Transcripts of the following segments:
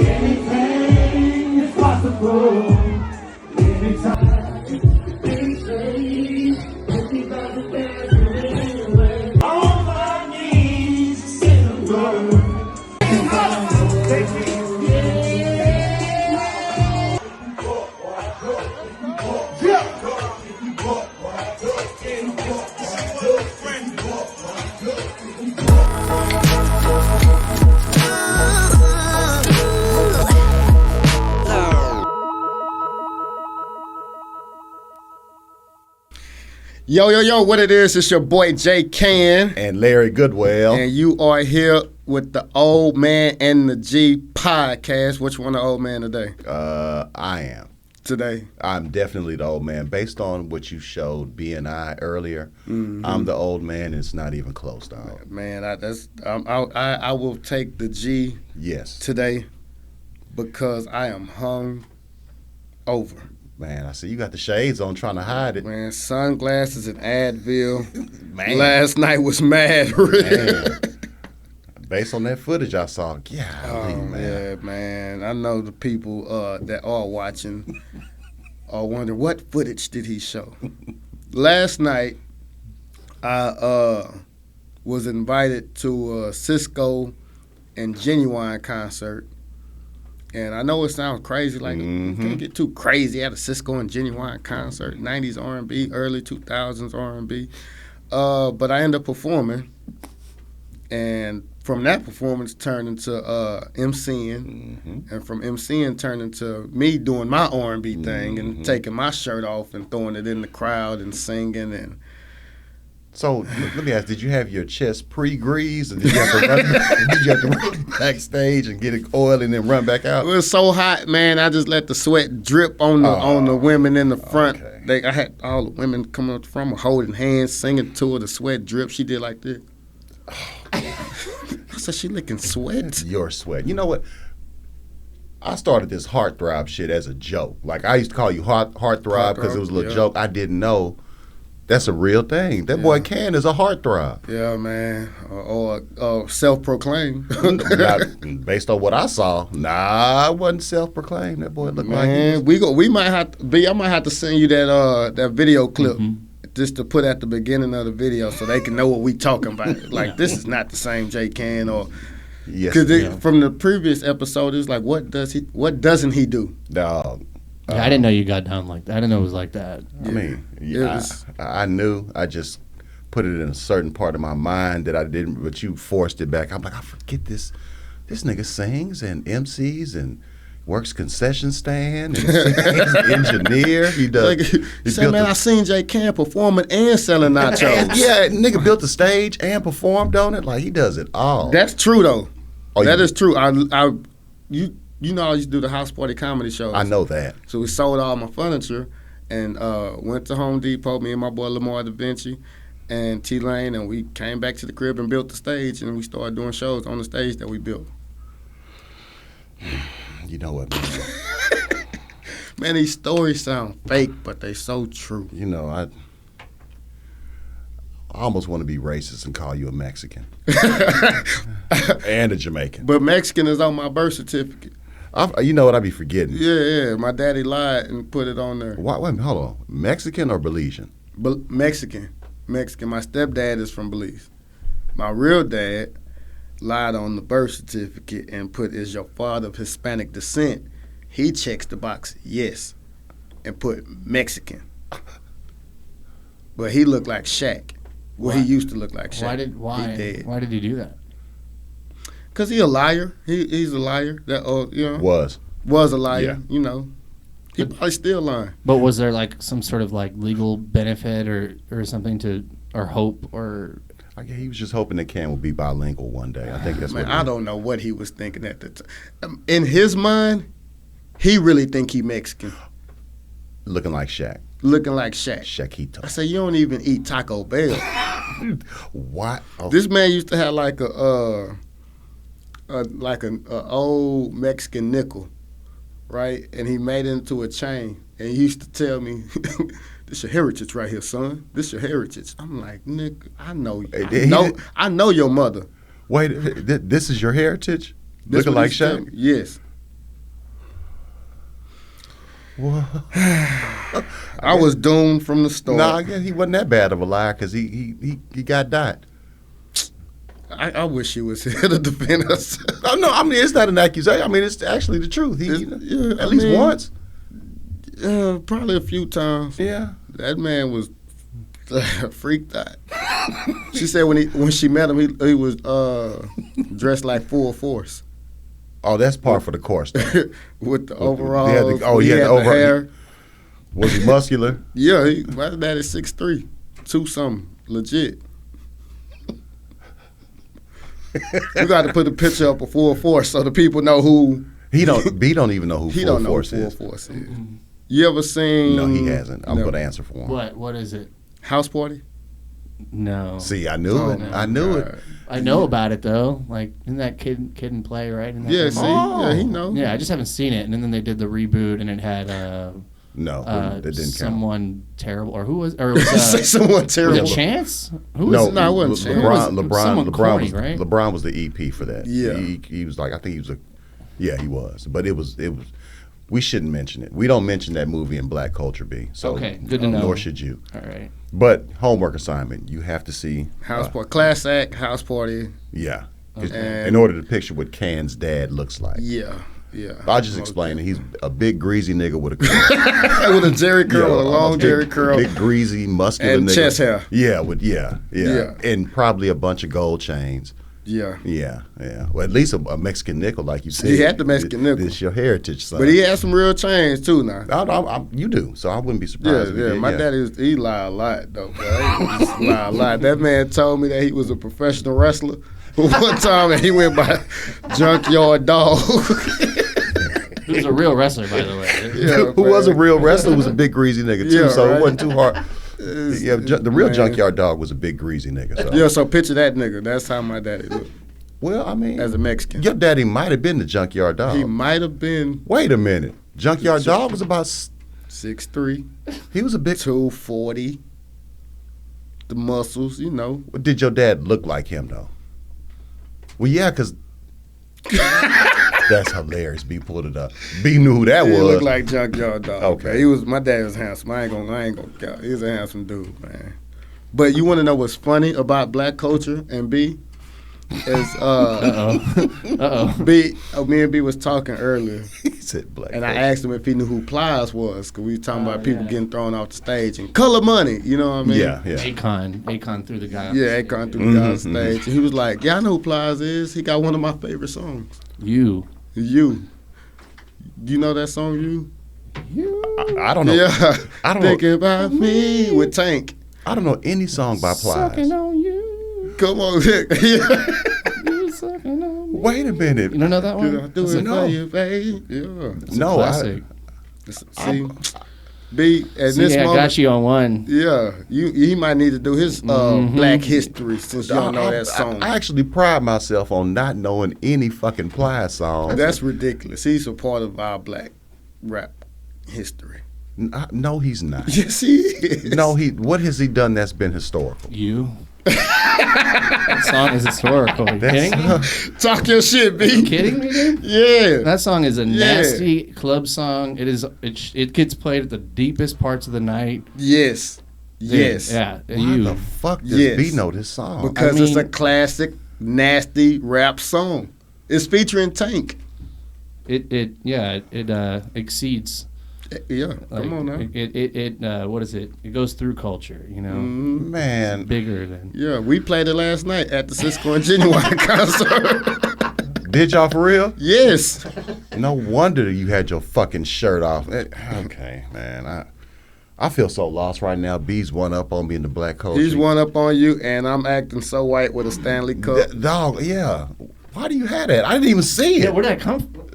Anything is possible. Anytime. All I need is a word. Yo, what it is, it's your boy J.Cann and Larry Goodwell. And you are here with the Old Man and the G podcast. Which one the old man today? I am. Today? I'm definitely the old man. Based on what you showed B&I earlier, I'm the old man, and it's not even close, dog. Man, I will take the G today because I am hung over. Man, I see you got the shades on trying to hide it. Man, sunglasses and Advil. Man. Last night was mad. Man. Based on that footage I saw, man. Yeah, man. I know the people that are watching are wondering, what footage did he show? Last night, I was invited to a Sisqo and Juvenile concert. And I know it sounds crazy, like you can't get too crazy at a Sisqo and Juvenile concert, 90s R&B, early 2000s R&B. But I ended up performing, and from that performance turned into MCing, and from MCing turned into me doing my R&B thing and taking my shirt off and throwing it in the crowd and singing. And so let me ask: did you have your chest pre-greased, or did you have to run backstage and get it oil and then run back out? It was so hot, man. I just let the sweat drip on the women in the front. Okay. I had all the women coming up from holding hands, singing to her. The sweat drip. She did like this. I said, she licking sweat. Your sweat. You know what? I started this Heartthrob shit as a joke. Like, I used to call you Heartthrob because it was a little joke. I didn't know. That's a real thing. That boy Cann is a heartthrob. Yeah, man. Or self-proclaimed. Based on what I saw, I wasn't self-proclaimed. That boy looked like he was. We might have to I might have to send you that video clip just to put at the beginning of the video so they can know what we talking about. Like, this is not the same J.Cann or because from the previous episode, it's like, what doesn't he do? Dog. Yeah, I didn't know you got down like that. I didn't know it was like that. I mean, I knew. I just put it in a certain part of my mind that I didn't, but you forced it back. I'm like, I forget this. This nigga sings and MCs and works concession stand and he's an engineer. He does. I seen J.Cann performing and selling nachos. Nigga built the stage and performed on it. Like, he does it all. That's true though. That is true. You know, I used to do the house party comedy shows. I know that. So we sold all my furniture and went to Home Depot, me and my boy Lamar Da Vinci and T-Lane, and we came back to the crib and built the stage, and we started doing shows on the stage that we built. You know what, man? Man, these stories sound fake, but they so true. You know, I almost want to be racist and call you a Mexican. And a Jamaican. But Mexican is on my birth certificate. You know what I be forgetting? Yeah. My daddy lied and put it on there. Wait a minute, hold on. Mexican or Belizean? Mexican. My stepdad is from Belize. My real dad lied on the birth certificate and put, is your father of Hispanic descent? He checks the box, yes, and put Mexican. But he looked like Shaq. Well, he used to look like Shaq. Why did he do that? Because he's a liar. He's a liar. That was a liar. Yeah. You know, he probably still lying. But was there like some sort of like legal benefit or something or hope or? He was just hoping that Cann would be bilingual one day. I think that's what. I don't know what he was thinking at the time. In his mind, he really think he Mexican. Looking like Shaq. Shaquito. I said, you don't even eat Taco Bell. What? Oh. This man used to have like an old Mexican nickel, right? And he made it into a chain. And he used to tell me, this your heritage right here, son. This your heritage. I'm like, nigga, I know you. I know your mother. Wait, this is your heritage? That's Looking what like he's telling Shaq? me. Yes. I was doomed from the start. Nah, I guess he wasn't that bad of a liar because he got died. I wish he was here to defend us. Oh, no, I mean, it's not an accusation. I mean, it's actually the truth. He, I at least mean, once. Probably a few times. Yeah. That man was freaked out. She said when she met him, he was dressed like full force Oh, that's par for the course. Though. with the overalls. He had the the overall. hair. Was he muscular? Yeah, my dad is 6'3", 2 something, legit. You got to put a picture up of full force so the people know who. B don't even know who He full don't know who force full is. force is. You ever seen? No, he hasn't. I'm No. going to answer for him. What is it? House Party? No. See, I knew Oh, it. my I knew it. God. I know about it though. Like, isn't that Kid and Play, right? Isn't that Yeah, the see, movie? yeah, he know. Yeah, I just haven't seen it. And then they did the reboot, and it had No, that didn't count. someone terrible, or who was, or it was, Say someone was terrible. it Chance? Who No, was? No, it wasn't Chance. Someone corny, right? LeBron was the EP for that. Yeah. He was like, I think he was he was. But it was. We shouldn't mention it. We don't mention that movie in black culture, B. So Okay, good to know. Nor should you. All right. But homework assignment, you have to see. House Party, class act, House Party. Yeah. Okay. In order to picture what Cann's dad looks like. Yeah. I'll just explain it. He's a big greasy nigga with a curl. With a Jerry curl, Yeah, a long Jerry curl, Big greasy muscular and nigga. chest hair. Yeah, Yeah. And probably a bunch of gold chains. Yeah. Yeah. Well, at least a Mexican nickel, like you said. He had the Mexican nickel. This your heritage, son. But he had some real chains too now. You do, so I wouldn't be Yeah, surprised. if he yeah. did, My daddy he lied a lot though. Bro. He just lied a lot. That man told me that he was a professional wrestler. One time and he went by Junkyard Dog. He was a real wrestler, by the way. Yeah, Who was a man. real wrestler was a big greasy nigga too, Yeah, so right. it wasn't too hard. Yeah, the real Man. Junkyard Dog was a big greasy nigga. So. Yeah, so picture that nigga. That's how my daddy looked Well, I mean, as a Mexican. your daddy might have been the Junkyard Dog. He might have been Wait a minute, Junkyard Dog was about. 6'3", He was a big. 240. The muscles, you know. Did your dad look like him though? Well, yeah, because that's hilarious. B pulled it up. B knew who that He was. looked like Junkyard Dog. Okay. Man. My dad was handsome. I ain't gonna count. He was a handsome dude, man. But you want to know what's funny about black culture and B? Is B? Me and B was talking earlier, He said black. and I culture. asked him if he knew who Plies was, because we were talking about people getting thrown off the stage and color money. You know what I mean? Yeah. Akon threw the guy. off Yeah, the it gone stage. through the guy's stage. And he was like, "Yeah, I know who Plies is. He got one of my favorite songs. You. You know that song? I don't know. Yeah. I don't know. Thinking about me with Tank. I don't know any song by Sucking Plies. on you. Come on, Vic. Yeah. You sucking on me. Wait a minute. You don't know that Do I one? do it No. for you, babe? Yeah. It's a No, classic. See, B at See, this I moment. got you on one. Yeah, he might need to do his Black History since you don't know that song. I actually pride myself on not knowing any fucking Plies songs. That's ridiculous. He's a part of our black rap history. No, he's not. Yes, he is. No, what has he done that's been historical? You. That song is historical. Are you kidding me? Talk your shit, Are you B. kidding me, dude? Yeah. That song is a Yeah. nasty club song. It gets played at the deepest parts of the night. Yes. Dude, Yes. Yeah. Why You. the fuck does Yes. B know this song? Because I it's a mean- classic, nasty rap song. It's featuring Tank. It exceeds. Yeah, Like, come on now. It what is it? It goes through culture. You know, Man, bigger than. Yeah, we played it last night at the Sisqo and Juvenile concert. did y'all for real? Yes. No wonder you had your fucking shirt off. Okay, man. I feel so lost right now. B's one up on me in the black culture. He's one up on you, and I'm acting so white with a Stanley Cup. Dog, yeah. Why do you have that? I didn't even see it. Yeah, where did that come from?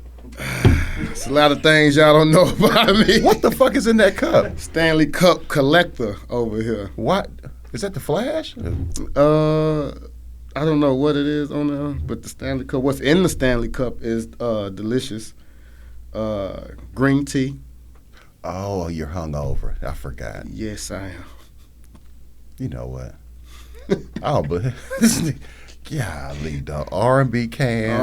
It's a lot of things y'all don't know about me. What the fuck is in that cup? Stanley Cup collector over here. What? Is that the Flash? I don't know what it is on there, but the Stanley Cup. What's in the Stanley Cup is delicious. Green tea. Oh, you're hungover. I forgot. Yes, I am. You know what? Oh, but Golly, dog. R&B can.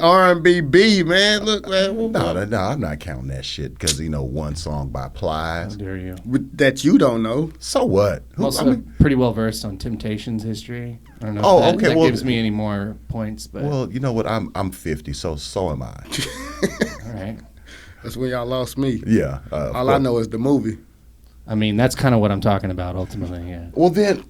R&B B, man. Look, man. No, I'm not counting that shit because one song by How Plies. dare you? That you don't know. So what? I'm also pretty well versed on Temptations history. I don't know if that gives me any more points, but Well, you know what? I'm 50, so am I. all right. That's where y'all lost me. Yeah. All I know is the movie. I mean, that's kind of what I'm talking about ultimately. Yeah. Well, then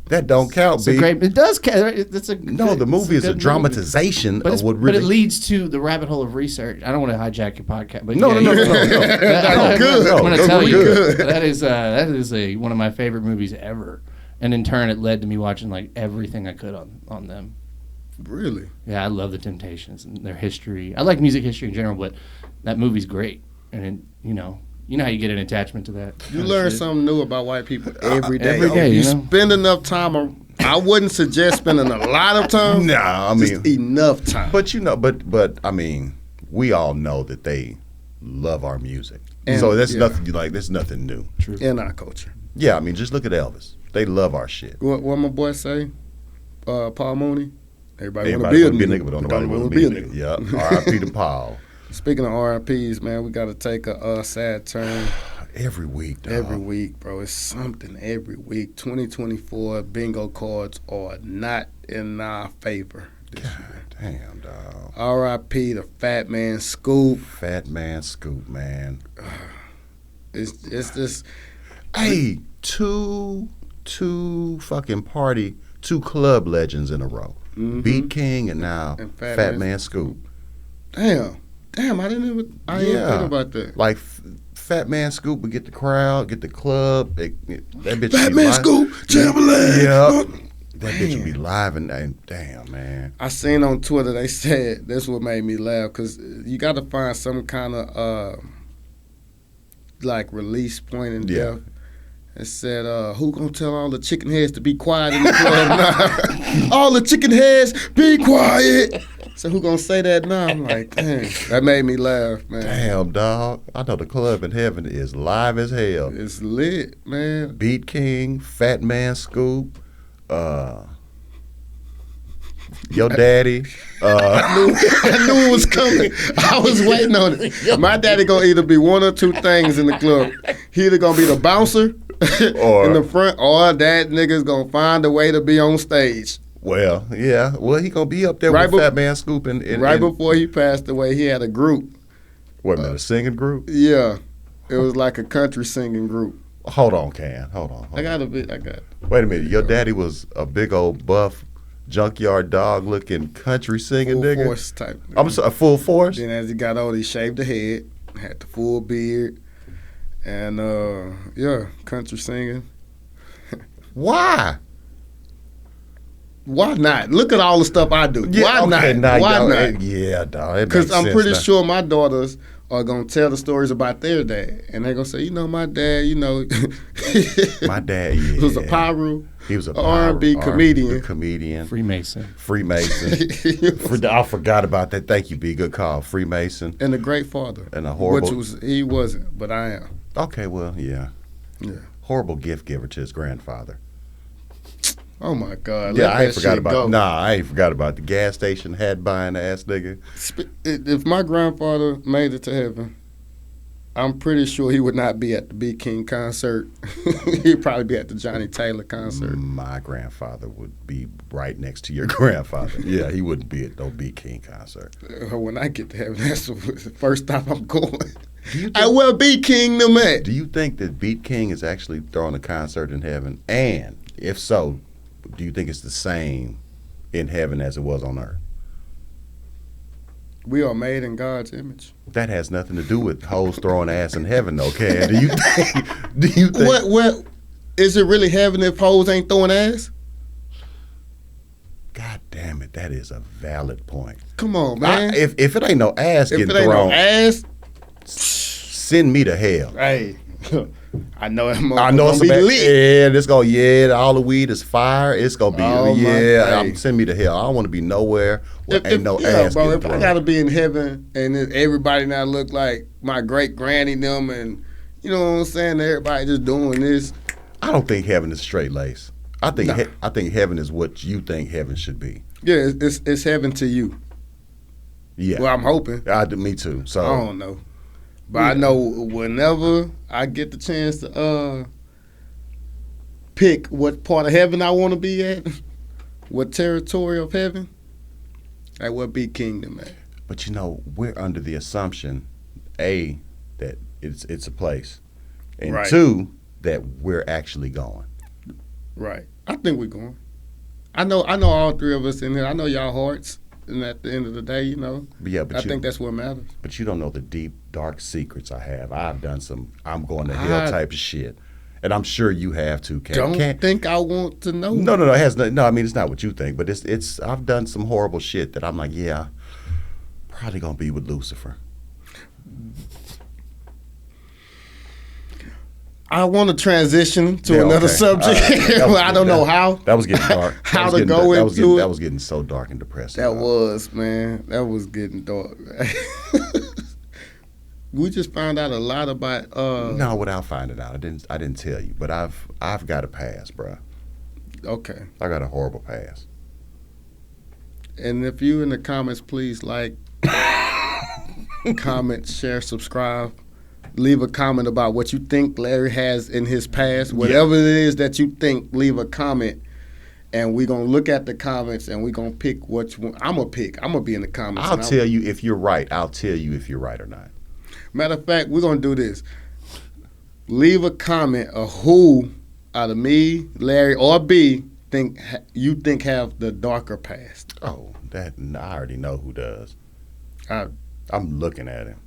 that don't count, It's B. a great. It does. It's a No, the movie is a dramatization But, of what really. but it leads to the rabbit hole of research. I don't want to hijack your podcast, but No. I'm Good. going to No, tell we're you good. that is one of my favorite movies ever, and in turn, it led to me watching like everything I could on them. Really? Yeah, I love the Temptations and their history. I like music history in general, but that movie's great, and you know how you get an attachment to that. You kind of learn shit. something new about white people every day. Every day, You you know? spend enough time. I wouldn't suggest spending a lot of time. Nah, I just mean, enough time. but but I mean, we all know that they love our music, And- so that's yeah. nothing like that's nothing new. True. In our culture. Yeah, I mean, just look at Elvis. They love our shit. What my boy say? Paul Mooney. Everybody want to Everybody be a wanna be a nigga, nigga, but don't nobody nobody wanna want to be a nigga. Yeah, R.I.P. to Paul. Speaking of RIPs, man, we got to take a sad turn Every week, dog. every week, bro. It's something every week. 2024 bingo cards are not in our favor. Damn, dog. RIP the Fat Man Scoop. Fat Man Scoop, man. It's just Hey, two fucking two club legends in a row. Mhm. Beat King and now And Fat, Fat Man Scoop. damn. I didn't even think about that. Like Fat Man Scoop would get the crowd, get the club. That bitch Fat would be Man live. Scoop, Jambalaya. Yeah. That bitch would be live and damn, man. I seen on Twitter they said that's what made me laugh because you got to find some kind of like release point in Yeah. death. It said, "Who gonna tell all the chicken heads to be quiet in the club now? All the chicken heads, be quiet." So who gonna say that now? I'm like, dang, that made me laugh, man. Damn, dog. I know the club in heaven is live as hell. It's lit, man. Beat King, Fat Man Scoop, your daddy. I knew it was coming. I was waiting on it. My daddy gonna either be one or two things in the club. He either gonna be the bouncer Or- in the front, or that nigga's gonna find a way to be on stage. Well, yeah. Well, he gonna be up there Right with bef- Fat Man Scoop and Right before he passed away, he had a group. Wait a minute, a singing group? Yeah, it was like a country singing group. Hold on, Can. Hold on. I got. Wait a minute. Your daddy was a big old buff, junkyard dog looking country singing Full nigga. force type. I'm sorry, full force. Then as he got older, he shaved the head, had the full beard, and yeah, country singing. Why? Why not? Look at all the stuff I do. Why okay, not? now Why y'all- not? Yeah, dog. it Because makes I'm sense pretty now. sure my daughters are gonna tell the stories about their dad, and they're gonna say, my dad, My dad, yeah. was a pyro. He was a R&B comedian. Comedian. Freemason. Freemason. I forgot about that. Thank you, B. Good call. Freemason. And a great father. And a horrible. He wasn't, but I am. Okay, well, yeah. Yeah. Horrible gift giver to his grandfather. Oh my God. Yeah, let I ain't that forgot shit about. go. Nah, I ain't forgot about the gas station hat buying ass nigga. If my grandfather made it to heaven, I'm pretty sure he would not be at the B. King concert. He'd probably be at the Johnny Taylor concert. My grandfather would be right next to your grandfather. Yeah, he wouldn't be at no B. King concert. When I get to heaven, that's the first stop I'm going. Do you I think, will be King the man. do you think that Beat King is actually throwing a concert in heaven? And if so, do you think it's the same in heaven as it was on earth? We are made in God's image. That has nothing to do with hoes throwing ass in heaven, though, Ken. Do you think? Do you think? What is it really heaven if hoes ain't throwing ass? God damn it, that is a valid point. Come on, man. If it ain't no ass if getting it ain't thrown, no ass, send me to hell. hey, I know that I know it's gonna be about, lit. yeah, it's gonna, yeah, all the weed is fire. It's gonna be, Oh, my yeah, God. send me to hell. I don't want to be nowhere where ain't no yeah, ass bro, getting if I thrown. gotta be in heaven and then everybody now look like my great granny them, and you know what I'm saying, everybody just doing this. I don't think heaven is straight lace. I think Nah. I think heaven is what you think heaven should be. Yeah, it's heaven to you. Yeah. Well, I'm hoping. Me too. So I don't know. But I know whenever I get the chance to pick what part of heaven I want to be at, what territory of heaven, that would be kingdom, man. But we're under the assumption, A, that it's a place, and Right. 2, that we're actually going. Right. I think we're going. I know all three of us in here. I know y'all hearts. And at the end of the day, But yeah, but I think that's what matters. But you don't know the deep, dark secrets I have. I've done some I'm going to hell type of shit. And I'm sure you have too, Ken. Don't think I want to know. No, it has no. I mean, it's not what you think, but it's. I've done some horrible shit that I'm like, yeah, probably gonna be with Lucifer. I want to transition to Yeah, another okay. subject. All right. That was I don't good. know how. That was getting dark. How that was to getting, go that was into getting, it. That was getting so dark and depressing. That was, man. That was getting dark. We just found out a lot about. No, without finding out, I didn't tell you, but I've got a past, bruh. Okay. I got a horrible past. And if you in the comments, please like, comment, share, subscribe. Leave a comment about what you think Larry has in his past. Whatever it is that you think, leave a comment. And we're going to look at the comments and we're going to pick which one. I'm going to pick. I'm going to be in the comments. I'll tell you if you're right. I'll tell you if you're right or not. Matter of fact, we're going to do this. Leave a comment of who out of me, Larry, or B you think have the darker past. Oh, I already know who does. I- I'm looking at him.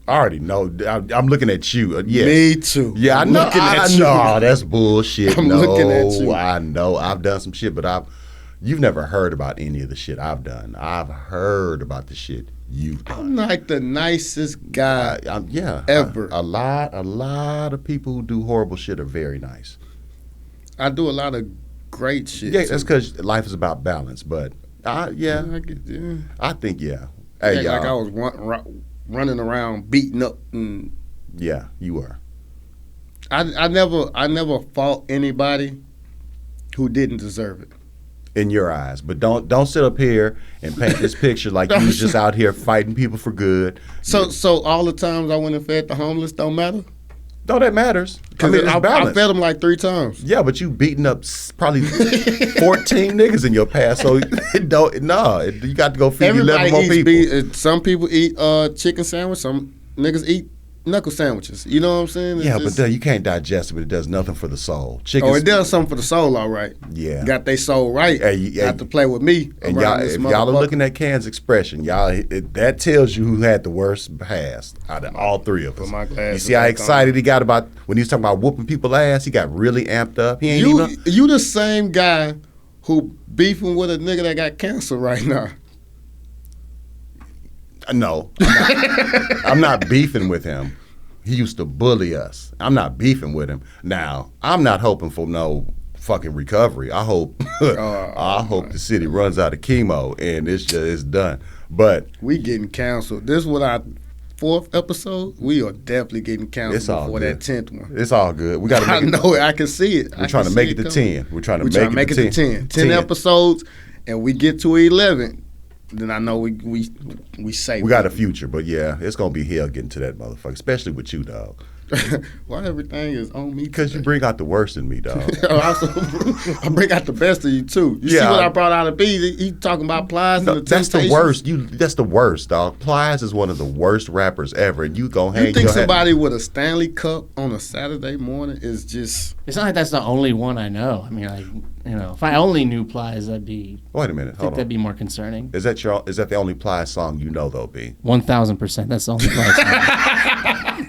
I already know. I'm looking at you. Yes. Me too. Yeah, I I'm know. looking I at you. know. That's bullshit. I'm no, looking at you. I know. I've done some shit, but you've never heard about any of the shit I've done. I've heard about the shit you've I'm done. like the nicest guy. Yeah. Ever. A lot of people who do horrible shit are very nice. I do a lot of great shit. Yeah, too. that's because life is about balance. But I think yeah. Hey, Like I y'all. was running around beating up, and Yeah, you were. I never fought anybody who didn't deserve it. In your eyes, but don't sit up here and paint this picture like you was just out here fighting people for good. So all the times I went and fed the homeless don't matter. No, that matters. I Because mean, it's I balance. fed them like 3 times. Yeah, but you beating up probably 14 niggas in your past, so it don't. No, you got to go feed 11 more people. Some people eat chicken sandwich. Some niggas eat knuckle sandwiches. You know what I'm saying? It's Yeah, just- but you can't digest it, but it does nothing for the soul. Chicken. Oh, it does something for the soul, all right. Yeah. Got they soul right. Hey, Got to play with me. And around y'all, this if y'all are motherfucker. looking at Can's expression, that tells you who had the worst past out of all three of us. Put my glasses You see how back excited he got about when he was talking about whooping people's ass? He got really amped up. He ain't even. You the same guy who beefing with a nigga that got cancer right now. No, I'm not beefing with him. He used to bully us. I'm not beefing with him. Now, I'm not hoping for no fucking recovery. I hope I hope the city runs out of chemo and it's done. But We getting canceled. This is what our 4th episode. We are definitely getting canceled It's all before good. that 10th one. it's all good. We got to I make it. know it. I can see it. We're trying to make it to 10. We're trying to make it to 10. 10 episodes, and we get to 11. Then I know we say We got a future, but yeah, it's gonna be hell getting to that motherfucker, especially with you, dog. Why everything is on me? Because you bring out the worst in me, dog. I bring out the best of you too. You see Yeah, what I brought out of B? He talking about Plies No, and the that's the Temptations? worst. That's the worst, dog. Plies is one of the worst rappers ever, and you gonna hang You think your head. somebody with a Stanley Cup on a Saturday morning is just? It's not like that's the only one I know. I mean, like, if I only knew Plies, Wait a minute, I hold think on. that'd be more concerning. Is that the only Plies song you know though, B? 1,000%. That's the only Plies song.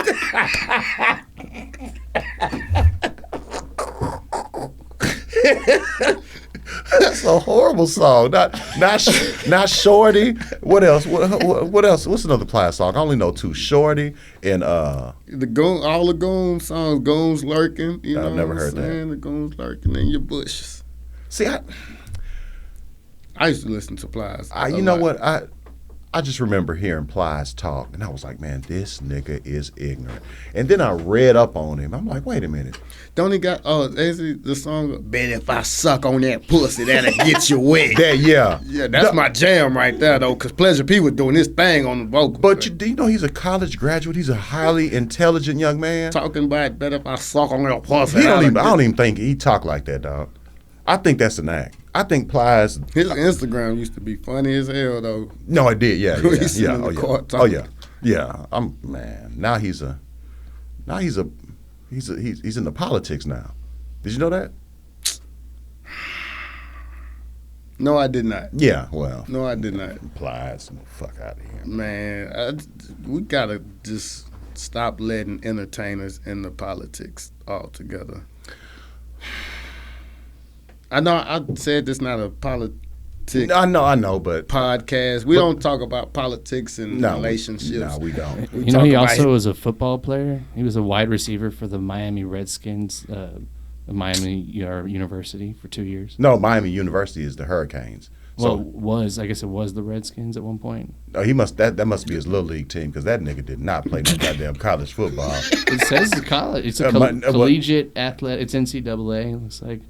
That's a horrible song. Not Shorty. What else? What else? What's another Plies song? I only know 2. Shorty and All the Goons songs, Goons lurking. You know I've never what heard I'm that. saying? The Goons lurking in your bushes. See, I used to listen to Plies. you know what? I just remember hearing Plies talk, and I was like, man, this nigga is ignorant. And then I read up on him. I'm like, wait a minute. Don't he got, is it the song, Bet If I Suck on That Pussy, That'll Get You Wet. Yeah. Yeah, that's my jam right there, though, because Pleasure P was doing his thing on the vocal. But do you know he's a college graduate? He's a highly intelligent young man. Talking about Bet If I Suck on That Pussy. I don't even think he talk like that, dog. I think that's an act. I think Plies. His Instagram used to be funny as hell, though. No, it did. Yeah. He's Yeah. in the Oh, car yeah. talking. Oh, yeah. Yeah. Now he's in the politics now. Did you know that? No, I did not. Yeah. Well. No, I did not. Plies. Fuck out of here. Man, we gotta just stop letting entertainers in the politics altogether. I know I said this not a politics I know, but podcast. We don't talk about politics and relationships. No, we don't. You know, he also was a football player. He was a wide receiver for the Miami Redskins, Miami University for 2 years. No, Miami University is the Hurricanes. Well, I guess it was the Redskins at one point. He must that must be his little league team because that nigga did not play no goddamn college football. It says college. It's a collegiate athlete. It's NCAA. It looks like.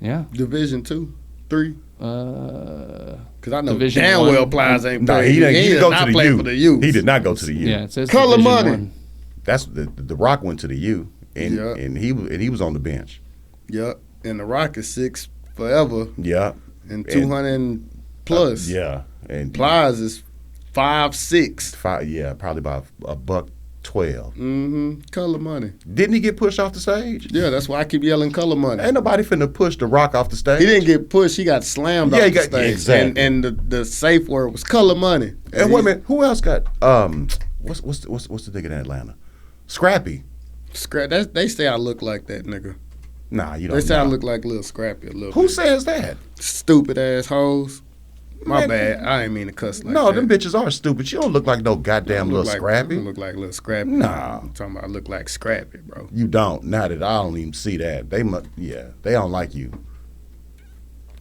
Yeah. Division 2, 3. Because I know Division damn one. well Plies ain't No, playing. he didn't go to the U. For the U. He did not go to the U. Yeah, it says Color Division money. one. That's the Rock went to the U, and he was on the bench. Yep. And the Rock is 6 forever Yeah, and 200 plus. yeah, and Plies is 5'6". probably about $112. Mm-hmm. Color money. Didn't he get pushed off the stage? Yeah, that's why I keep yelling color money. Ain't nobody finna push the Rock off the stage. He didn't get pushed. He got slammed off the stage. exactly. And the safe word was color money. And wait a minute, who else got what's the nigga in Atlanta? Scrappy. They say I look like that nigga. Nah, you don't. They say I know. look like Lil Scrappy a little Who bit. says that? Stupid ass hoes. My Man, bad. I ain't mean to cuss like no, that. them bitches are stupid. You don't look like no goddamn little Scrappy. I look like Lil Scrappy. Nah. I'm talking about I look like Scrappy, bro. You don't. Not at all. I don't even see that. They must. Yeah, they don't like you.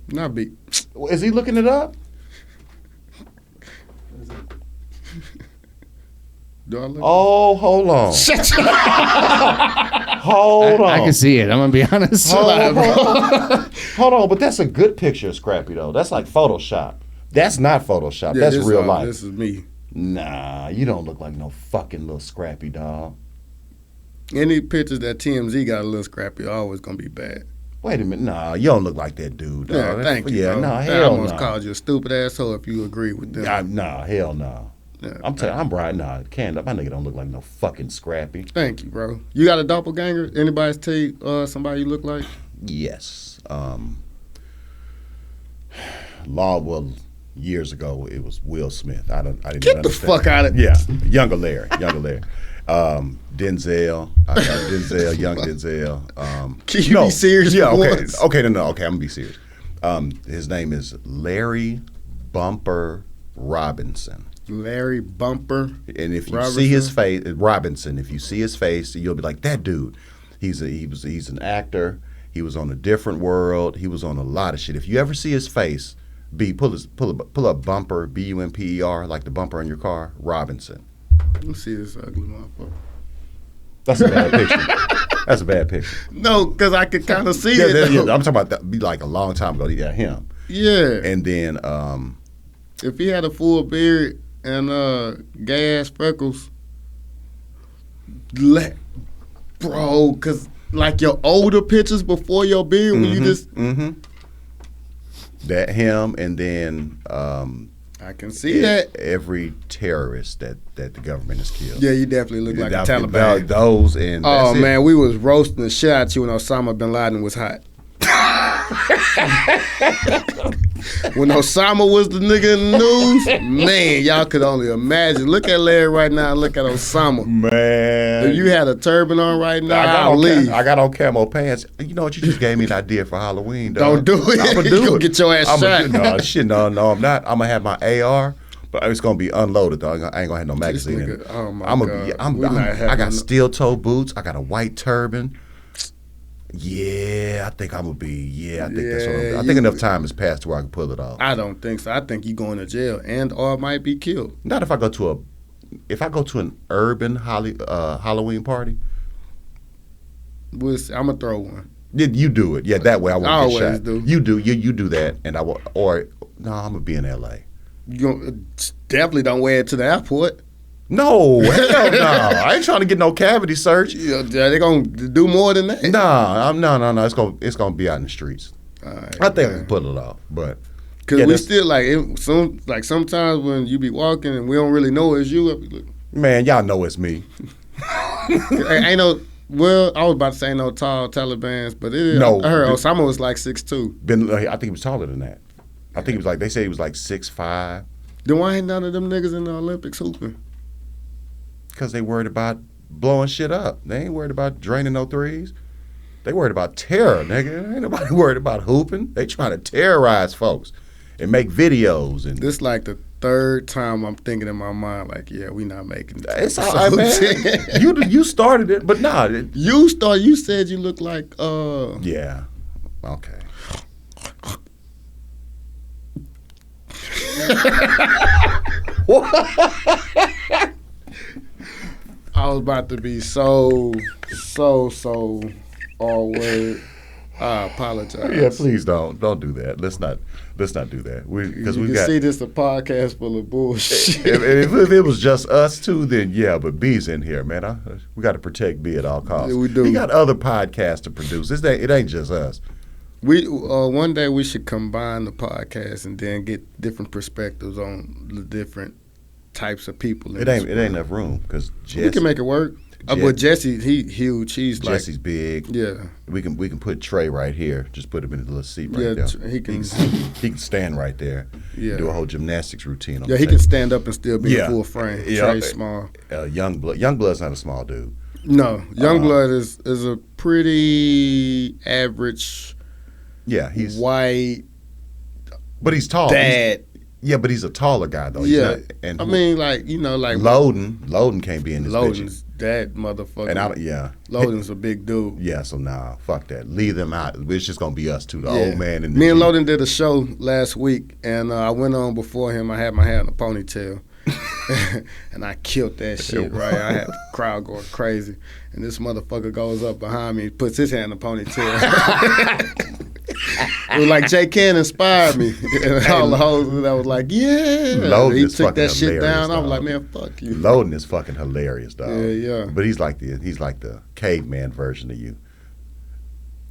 Not be. Is he looking it up? Do I look? Oh, hold on. Shut your Hold on. I can see it. I'm gonna be honest. Hold on, but that's a good picture of Scrappy though. That's like Photoshop. That's not Photoshop. That's this, real life. This is me. Nah, you don't look like no fucking little Scrappy dog. Any pictures that TMZ got a little Scrappy are always gonna be bad. Wait a minute. Nah, you don't look like that dude, dog. Yeah, thank you. Yeah, bro. nah, I hell almost no. called you a stupid asshole if you agree with them. Nah, hell no. Yeah, I'm telling you, I'm Brian. Nah, my nigga don't look like no fucking Scrappy. Thank you, bro. You got a doppelganger? Anybody tell you somebody you look like? Yes. Years ago, it was Will Smith. I didn't Get the understand. fuck out of Yeah, younger Larry. Denzel. I got Denzel, young Denzel. Can you be serious Yeah, for okay. once? Okay, no, okay, I'm gonna be serious. His name is Larry Bumper Robinson. Larry Bumper. And if you Robertson? see his face, Robinson, if you see his face, you'll be like, that dude. He's an actor. He was on A Different World. He was on a lot of shit. If you ever see his face, pull up Bumper, Bumper, like the bumper in your car, Robinson. Let's see this ugly motherfucker. That's a bad picture. That's a bad picture. No, because I could kind of see Yeah, it. yeah, though. I'm talking about that. Be like a long time ago. Yeah, him. Yeah. And then If he had a full beard and gas freckles, bro, because like your older pictures before your beard, when you just. that him, and then I can see that. every terrorist that the government has killed. Yeah, you definitely look like a That- Taliban. Those and Oh that's it. man, we was roasting the shit out you when Osama bin Laden was hot. When Osama was the nigga in the news, man, y'all could only imagine. Look at Larry right now and look at Osama. Man. If you had a turban on right now, I'll leave. I got on camo pants. You know what? You just gave me an idea for Halloween, dog. Don't do it. I'm gonna You do gonna it. get your ass shot. No, shit, no, I'm not. I'm gonna have my AR, but it's gonna be unloaded, though. I ain't gonna have no magazine in it. Nigga, oh my I'm God. I We not got having no- steel toe boots. I got a white turban. Yeah, I think I'm gonna be. Yeah, I think that's what I'm. Yeah, I think enough time has passed to where I can pull it off. I don't think so. I think you going to jail or might be killed. Not if I go to an urban Halloween party. I'm gonna throw one. You do it. Yeah, that way I won't I get always shot. do. You do that, and I will. Or no, I'm gonna be in L.A. Definitely don't wear it to the airport. No, hell no. I ain't trying to get no cavity search. They're gonna do more than that. No. It's gonna be out in the streets. All right, I think I can pull it off, but because yeah, we still sometimes when you be walking and we don't really know it's you. man, y'all know it's me. Ain't no. Well, I was about to say ain't no tall Talibans, but it is. No. I heard Osama was like 6'2". I think he was taller than that. I think he was like they say he was like 6'5". Then why ain't none of them niggas in the Olympics hooping? Because they worried about blowing shit up. They ain't worried about draining no threes. They worried about terror, nigga. Ain't nobody worried about hooping. They trying to terrorize folks and make videos. And This like the third time I'm thinking in my mind, like, yeah, we not making it. it's all right, man. You started it, but nah. You said you look like Yeah. Okay. I was about to be so all word. I apologize. Yeah, please don't do that. Let's not do that. Because you we can got. see this a podcast full of bullshit. If it was just us two, then yeah. But B's in here, man. We got to protect B at all costs. Yeah, we do. He got other podcasts to produce. It ain't just us. We one day we should combine the podcast and then get different perspectives on the different types of people. It ain't enough room because we can make it work. But Jesse, he huge. He's Jesse's big. Yeah. We can put Trey right here. Just put him in the little seat right there. He can stand right there. Yeah. Do a whole gymnastics routine. On Yeah, he can stand up and still be in full frame. Yeah. Trey's small. Youngblood's not a small dude. No, Youngblood is a pretty average. Yeah, he's white. But he's tall. Dad. Yeah, but he's a taller guy though. Yeah, and I mean, like Loden can't be in this Loden's bitch. that motherfucker. And Loden's a big dude. Yeah, so nah, fuck that. Leave them out. It's just gonna be us two, the old man and the Me and G. Loden did a show last week, and I went on before him. I had my hair in a ponytail, and I killed that shit. Right, I had the crowd going crazy, and this motherfucker goes up behind me, puts his hand in a ponytail. It was like J.Cann inspired me, and all the hoes that was like, yeah. Loden he is took fucking that shit down. I was dog. like, man, fuck you. Loden is fucking hilarious, dog. Yeah. But he's like the caveman version of you.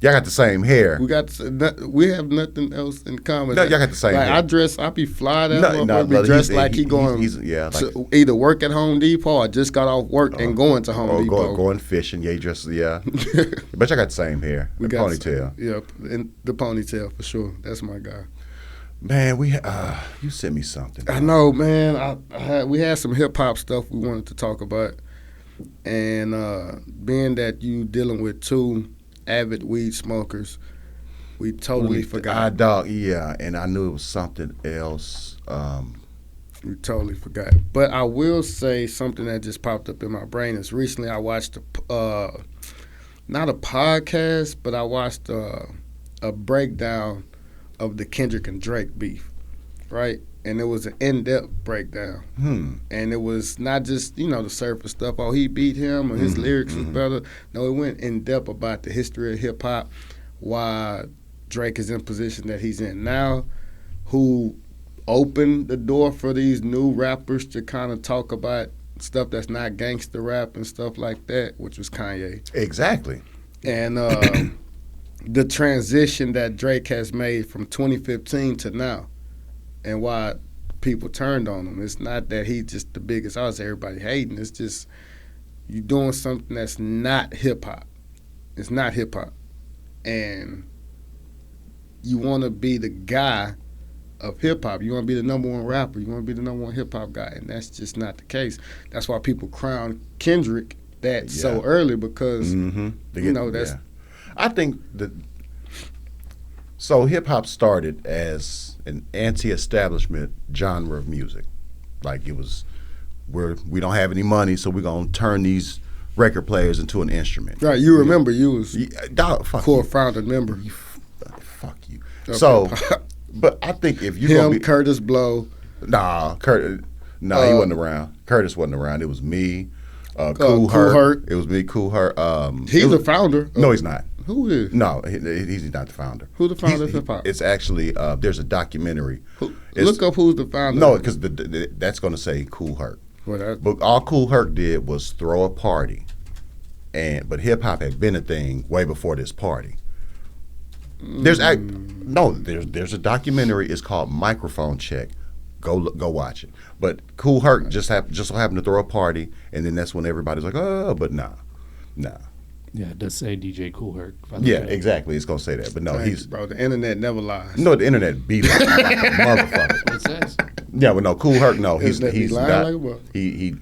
Y'all got the same hair. We have nothing else in common. No, y'all got the same hair. I be fly that No, motherfucker. brother, Be dressed he's- like he going he's to either work at Home Depot or just got off work and going to Home Depot. Going fishing. Yeah, but y'all got the same hair. We The got ponytail. Yep, and the ponytail for sure. That's my guy. Man, you sent me something. I know, man. We had some hip hop stuff we wanted to talk about, and being that you dealing with two avid weed smokers, we totally forgot. And I knew it was something else. We totally forgot. But I will say something that just popped up in my brain is recently I watched not a podcast, but I watched a breakdown of the Kendrick and Drake beef, right? And it was an in-depth breakdown. And it was not just, the surface stuff, oh, he beat him or his lyrics was better. No, it went in-depth about the history of hip-hop, why Drake is in position that he's in now, who opened the door for these new rappers to kind of talk about stuff that's not gangster rap and stuff like that, which was Kanye. Exactly. And the transition that Drake has made from 2015 to now, and why people turned on him. It's not that he's just the biggest artist, everybody hating. It's just you doing something that's not hip-hop. It's not hip-hop. And you want to be the guy of hip-hop. You want to be the number one rapper. You want to be the number one hip-hop guy. And that's just not the case. That's why people crown Kendrick that so early because, that's... I think that... So hip-hop started as an anti-establishment genre of music. Like it was, we don't have any money, so we're going to turn these record players into an instrument. Right, you remember you was Dog, fuck core you. founder member. Fuck you. Okay. So, but I think if you Him, gonna be Curtis Blow. nah, Curtis, no, he wasn't around. Curtis wasn't around. It was me, Cool Kool Herc. Herc. It was me, Cool Herc. He's the founder. No, he's not. Who is? No, he's not the founder. Who the founder He's- of hip hop? It's actually there's a documentary. It's- Look up who's the founder. No, because that's going to say Cool Herc. Well, that, But all Cool Herc did was throw a party, but hip hop had been a thing way before this party. There's a documentary. It's called Microphone Check. Go watch it. But Cool Herc just so happened to throw a party, and then that's when everybody's like, oh, but nah. Yeah, it does say DJ Kool Herc. if I look Yeah, at it. exactly. It's gonna say that, but no, Thank he's you, bro. The internet never lies. no the internet beat up like a motherfucker. That's what it says. Yeah, but no, Cool Herc. No, he's Internet be lying not. like a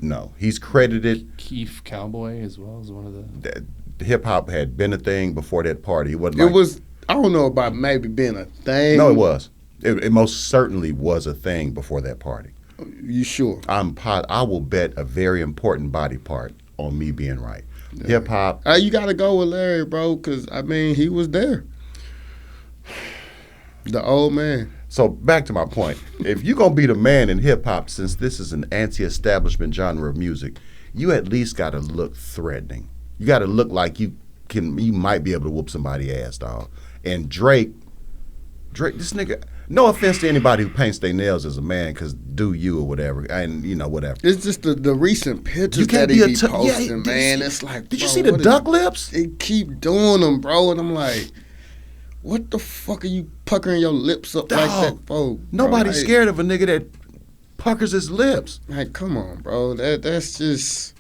mother- He's credited. Keith Cowboy as well as one of the. Hip hop had been a thing before that party. It wasn't. It Like, was. I don't know about maybe being a thing. No, it was. It most certainly was a thing before that party. You sure? I will bet a very important body part on me being right. Hip hop. You got to go with Larry, bro, because, I mean, he was there. The old man. So back to my point. If you're gonna be the man in hip hop, since this is an anti-establishment genre of music, you at least got to look threatening. You got to look like you might be able to whoop somebody's ass, dog. And Drake, this nigga. No offense to anybody who paints their nails as a man, because do you or whatever, and whatever. It's just the recent pictures You can't that he be a be t- yeah, posting, did man. you see- It's like, Did you bro, see the what duck is- lips? They keep doing them, bro, and I'm like, what the fuck are you puckering your lips up like Dog, that for? bro? Nobody's Like- scared of a nigga that puckers his lips. Like, come on, bro. That's just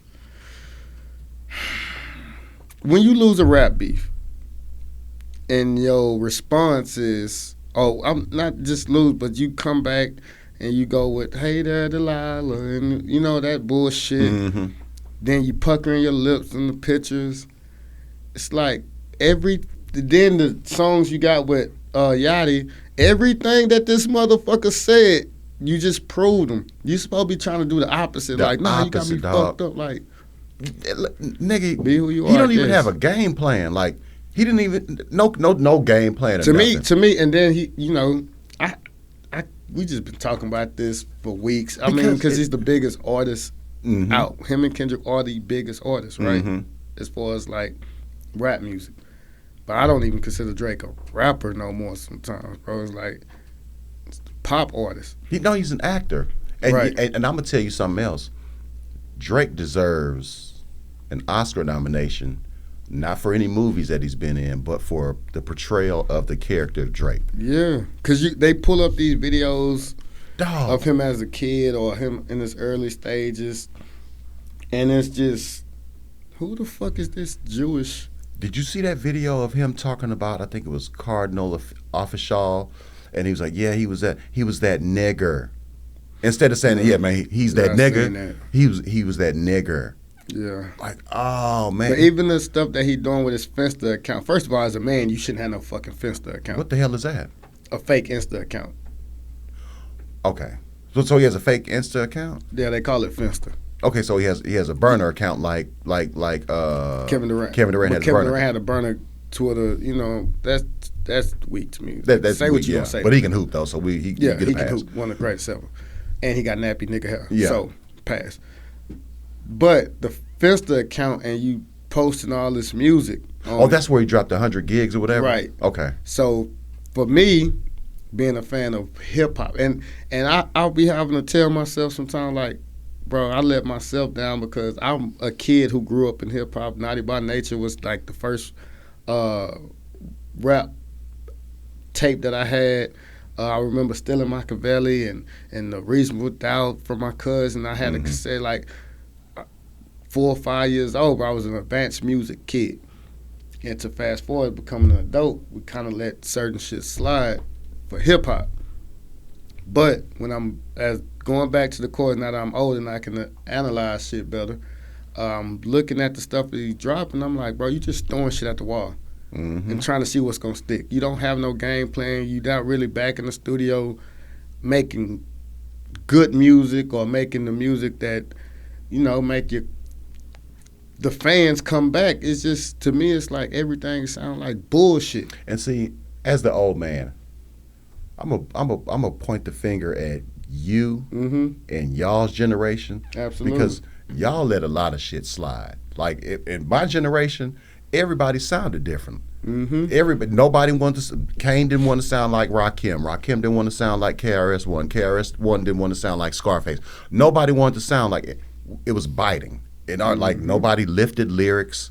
when you lose a rap beef and your response is, "Oh, I'm not just lose," but you come back and you go with, "Hey there, Delilah," and that bullshit. Mm-hmm. Then you puckering your lips in the pictures. It's like then the songs you got with Yachty, everything that this motherfucker said, you just proved them. You supposed to be trying to do the opposite. The Like, nah, you got me opposite, dog. fucked up. Like, Nigga, be who you he are, don't I even guess. have a game plan. Like he didn't even no game plan. Or to nothing. me, and then he, we just been talking about this for weeks. I mean, because he's the biggest artist Mhm. out. Him and Kendrick are the biggest artists, right? Mhm. As far as like rap music. But I don't even consider Drake a rapper no more sometimes, bro. It's like it's the pop artist. He's an actor, and Right. and I'm gonna tell you something else. Drake deserves an Oscar nomination, not for any movies that he's been in, but for the portrayal of the character of Drake. Yeah, because they pull up these videos Dog. of him as a kid or him in his early stages, and it's just, who the fuck is this Jewish? Did you see that video of him talking about? I think it was Cardinal Offishall, and he was like, "Yeah, he was that nigger." Instead of saying, "Yeah, man, he's that Yeah, I seen nigger," that. he was that nigger. Yeah. Like, oh man, But even the stuff that he doing with his Finsta account, first of all, as a man, you shouldn't have no fucking Finsta account. what the hell is that? A fake Insta account. Okay, so he has a fake Insta account. Yeah, they call it Finsta. Okay, so he has a burner account like Kevin Durant. Kevin Durant But has a Kevin burner. Durant had a burner Twitter. That's weak to me. That's say what weak, you yeah. gonna say. But he can hoop though, so he Yeah, get he a can pass. hoop. One of the greatest ever. And he got nappy nigga hair. Yeah. So, pass. But the Finsta account and you posting all this music. Oh, that's where he dropped 100 gigs or whatever. Right. Okay. So, for me, being a fan of hip hop, and I'll be having to tell myself sometimes, like, bro, I let myself down because I'm a kid who grew up in hip hop. Naughty by Nature was like the first rap tape that I had. I remember stealing Machiavelli and the Reasonable Doubt from my cousin. I had a cassette like 4 or 5 years old, but I was an advanced music kid. And to fast forward, becoming an adult, we kind of let certain shit slide for hip hop. But when I'm going back to the chorus, now that I'm older and I can analyze shit better, looking at the stuff that he's dropping, I'm like, bro, you just throwing shit at the wall and trying to see what's gonna stick. You don't have no game plan. You're not really back in the studio making good music or making the music that make the fans come back, it's just, to me, it's like everything sounds like bullshit. And see, as the old man, I'm a point the finger at you and y'all's generation. Absolutely. Because y'all let a lot of shit slide. Like in my generation, everybody sounded different. Nobody wanted to. Kane didn't want to sound like Rakim. Rakim didn't want to sound like KRS-One. KRS-One didn't want to sound like Scarface. Nobody wanted to sound like it. It was biting. And like nobody lifted lyrics.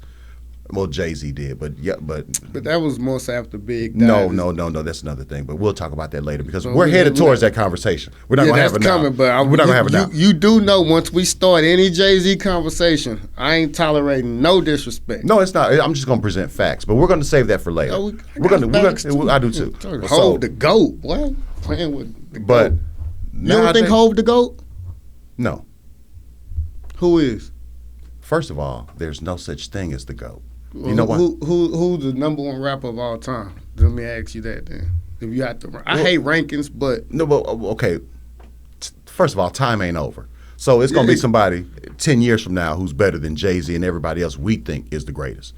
Well, Jay-Z did, but that was most after Big. No. That's another thing. But we'll talk about that later because we're headed towards that conversation. We're not gonna have it now. But we're not gonna have it now. You do know once we start any Jay-Z conversation, I ain't tolerating no disrespect. No, it's not. I'm just gonna present facts, but we're gonna save that for later. We're gonna. I do too. Hove the GOAT, boy. Playing with the GOAT. But you don't think Hove the GOAT? No. Who is? First of all, there's no such thing as the GOAT. Well, you know what? Who's the number one rapper of all time? Let me ask you that then. If you have to, I hate rankings, but no. But okay. First of all, time ain't over. So it's gonna be somebody 10 years from now who's better than Jay-Z and everybody else we think is the greatest.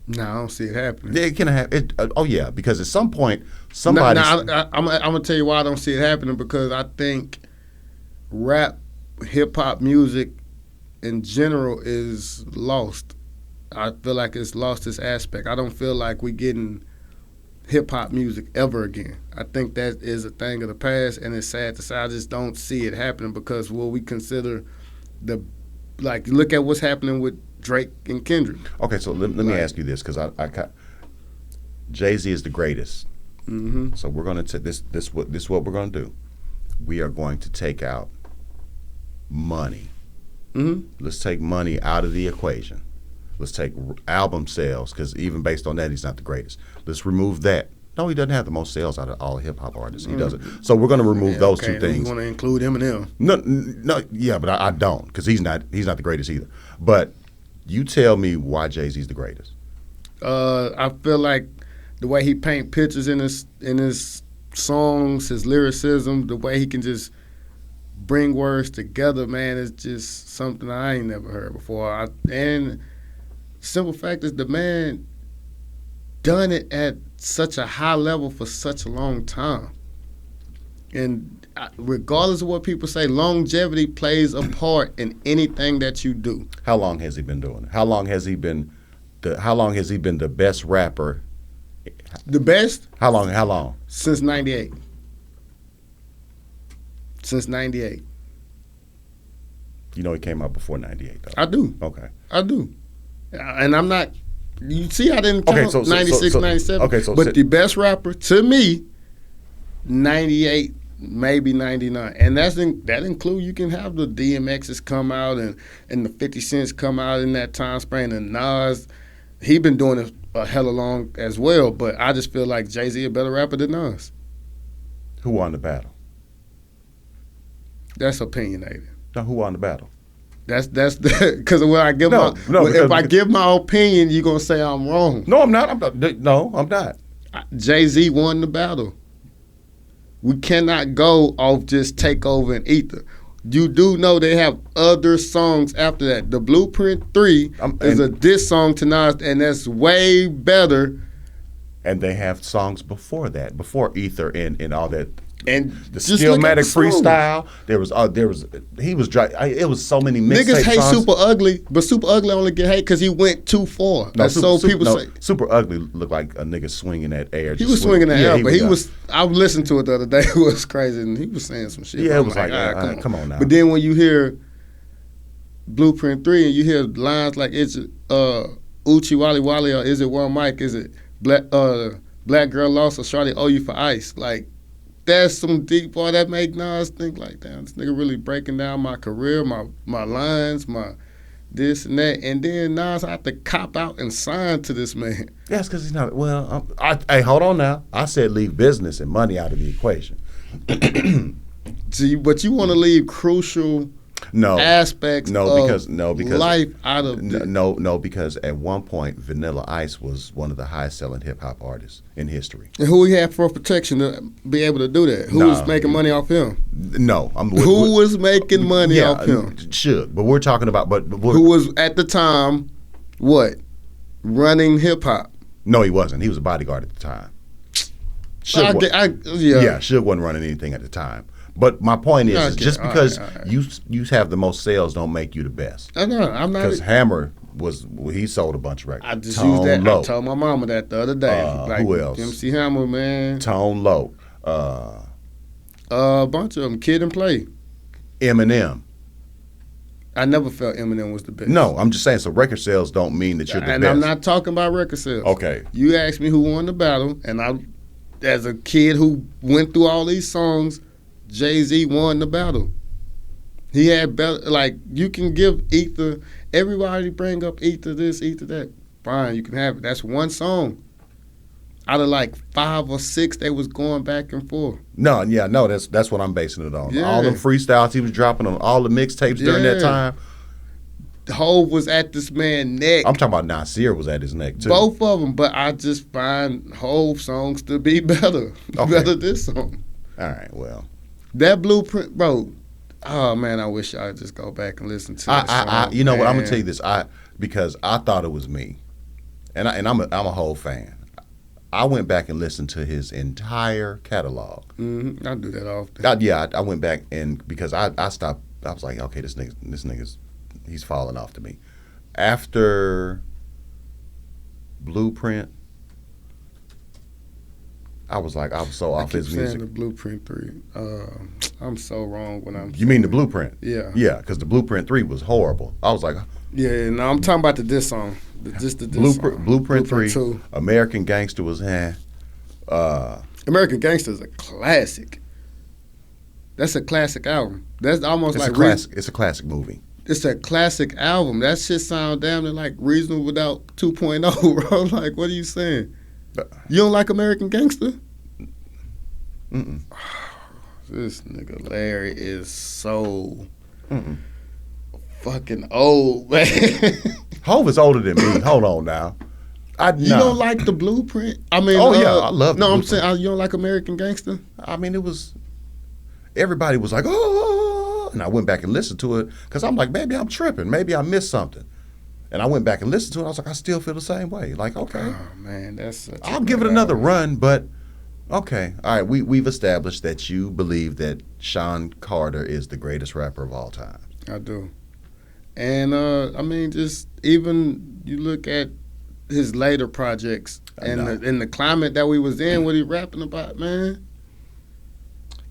No, I don't see it happening. It can happen. Oh yeah, because at some point somebody. I'm gonna tell you why I don't see it happening, because I think rap, hip hop music in general is lost. I feel like it's lost its aspect. I don't feel like we're getting hip hop music ever again. I think that is a thing of the past, and it's sad to say I just don't see it happening, because what we consider look at what's happening with Drake and Kendrick. Okay, so let me ask you this, because Jay-Z is the greatest. So we're gonna this is what we're gonna do. We are going to take out money. Let's take money out of the equation. Let's take album sales, because even based on that, he's not the greatest. Let's remove that. No, he doesn't have the most sales out of all hip-hop artists. He doesn't. So we're going to remove those two things. You want to include Eminem? No, yeah, but I don't, because he's not the greatest either. But you tell me why Jay-Z's the greatest. I feel like the way he paint pictures in his songs, his lyricism, the way he can just bring words together, man, is just something I ain't never heard before. And simple fact is, the man done it at such a high level for such a long time. And regardless of what people say, longevity plays a part in anything that you do. How long has he been doing it? How long has he been the best rapper? The best? How long? Since 98. Since 98. You know he came out before 98, though. I do. Okay. I do. And I'm not, you see, I didn't count 96, 97. Okay, but the best rapper, to me, 98, maybe 99. And that includes, you can have the DMXs come out and the 50 Cents come out in that time span, and Nas, he been doing it a hella long as well, but I just feel like Jay-Z a better rapper than Nas. Who won the battle? That's opinionated. No, who won the battle? That's because when I give if I give my opinion, you're gonna say I'm wrong. No, I'm not. No, I'm not. Jay-Z won the battle. We cannot go off just Takeover and Ether. You do know they have other songs after that. The Blueprint 3 is a diss song to Nas, and that's way better. And they have songs before that, before Ether and all that. And the Skillmatic freestyle, it was so many mixtape niggas hate songs. Super Ugly, but Super Ugly only get hate because he went too far. That's people say. Super Ugly looked like a nigga swinging that air. He was swinging that air, but he was. I listened to it the other day. It was crazy, and he was saying some shit. Yeah, it was like, come on now. But then when you hear Blueprint 3 and you hear lines like it's Uchi Wally Wally, or is it One Mic? Is it Black Girl Lost or Shawty Owe You for Ice? Like, that's some deep part that make Nas think like, damn, this nigga really breaking down my career, my lines, my this and that. And then Nas had to cop out and sign to this man. Yes, because he's not, hey, hold on now. I said leave business and money out of the equation. See, but you want to leave crucial No aspects because life out of it. No, because at one point Vanilla Ice was one of the highest selling hip hop artists in history. And who he had for protection to be able to do that? Who was making money off him? No, who was making money off him? Should, but we're talking about who was at the time running hip hop? No, he wasn't. He was a bodyguard at the time. Suge wasn't running anything at the time. But my point is just because you have the most sales don't make you the best. I'm not. Because Hammer he sold a bunch of records. I just used that. I told my mama that the other day. Who else? MC Hammer, man. Tone Loc. A bunch of them. Kid and Play. Eminem. I never felt Eminem was the best. No, I'm just saying. So record sales don't mean that you're the best. And I'm not talking about record sales. Okay. You asked me who won the battle, and I, as a kid who went through all these songs, Jay-Z won the battle. He had better, you can give Ether, everybody bring up Ether this, Ether that. Fine, you can have it. That's one song. Out of 5 or 6, they was going back and forth. That's what I'm basing it on. Yeah. All the freestyles he was dropping on all the mixtapes during that time. Hov was at this man's neck. I'm talking about Nasir was at his neck too. Both of them, but I just find Hov songs to be better. Okay. Better this song. All right, well. That Blueprint, bro. Oh man, I wish I'd just go back and listen to that song. You know what? I'm gonna tell you this. Because I thought it was me, and I'm a whole fan. I went back and listened to his entire catalog. Mm-hmm. I do that often. I went back and because I stopped. I was like, okay, this nigga's he's falling off to me. After Blueprint, I was so off his music. The Blueprint 3. I'm so wrong when I'm. You mean the Blueprint? Yeah. Yeah, because the Blueprint 3 was horrible. I was like. Yeah, no, I'm talking about the diss song. Just the diss song. Blueprint 3. 2. American Gangster was American Gangster is a classic. That's a classic album. That's almost it's like a classic. It's a classic movie. It's a classic album. That shit sound damn near like Reasonable Without 2.0, bro. Like, what are you saying? You don't like American Gangster? Mm-mm. This nigga Larry is so fucking old, man. Hov is older than me. Hold on now. You don't like the Blueprint? I mean, I love. No, I'm saying you don't like American Gangster. I mean, it was. Everybody was like, oh, and I went back and listened to it because I'm like, maybe I'm tripping, maybe I missed something, and I went back and listened to it. I was like, I still feel the same way. Like, okay, oh man, that's. I'll give it another run, but okay, all right. We've established that you believe that Sean Carter is the greatest rapper of all time. I do, and I mean, just even you look at his later projects and in the climate that we was in, what he rapping about, man.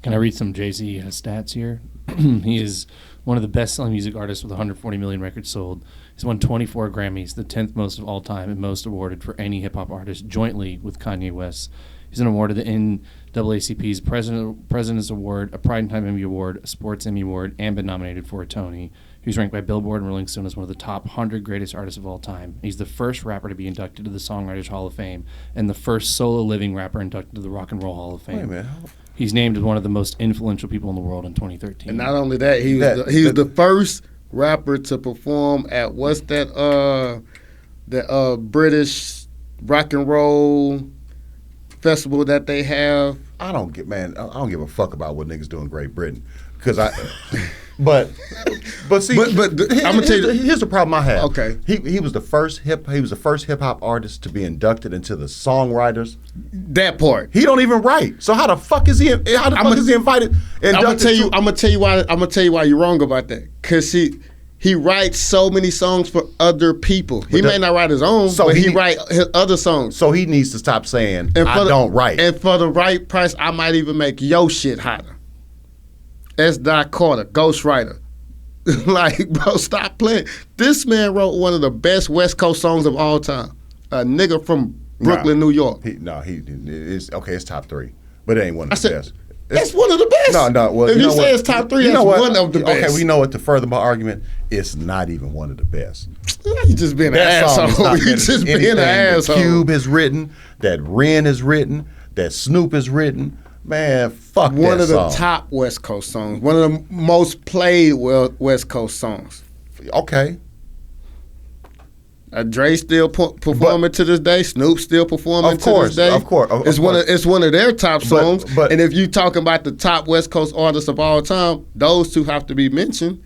Can I read some Jay-Z stats here? He is one of the best-selling music artists with 140 million records sold. He's won 24 Grammys, the 10th most of all time and most awarded for any hip-hop artist, jointly with Kanye West. He's an award of the NAACP's President's Award, a Pride and Time Emmy Award, a Sports Emmy Award, and been nominated for a Tony. He was ranked by Billboard and Rolling Stone as one of the top 100 greatest artists of all time. He's the first rapper to be inducted to the Songwriters Hall of Fame and the first solo living rapper inducted to the Rock and Roll Hall of Fame. Wait a minute. He's named as one of the most influential people in the world in 2013. And not only that, he was the first rapper to perform at what's that British rock and roll festival that they have. I don't give a fuck about what niggas do in Great Britain because but see, but I'm gonna tell you, here's the problem I have. Okay, he was the first hip hop artist to be inducted into the songwriters. That part he don't even write. So how the fuck is he? How the fuck is he invited? I'm gonna tell you why you're wrong about that. Cause he writes so many songs for other people. He may not write his own, but he write his other songs. So he needs to stop saying don't write. And for the right price, I might even make your shit hotter. S. Carter, ghostwriter. Like, bro, stop playing. This man wrote one of the best West Coast songs of all time. A nigga from Brooklyn, New York. It's top 3, but it ain't one of the best. That's one of the best. No. Well, if you say it's top 3, that's one of the best. Okay, we know what to further my argument. It's not even one of the best. You just being an asshole. You just being an asshole. That Cube has written, that Ren has written, that Snoop has written. Man, fuck One that of the song. top West Coast songs. One of the most played West Coast songs. Okay. Dre still performing to this day. Snoop still performing Of course, to this day. of course, of It's course. one of their top songs. but- and if you talking about the top West Coast artists of all time, those two have to be mentioned.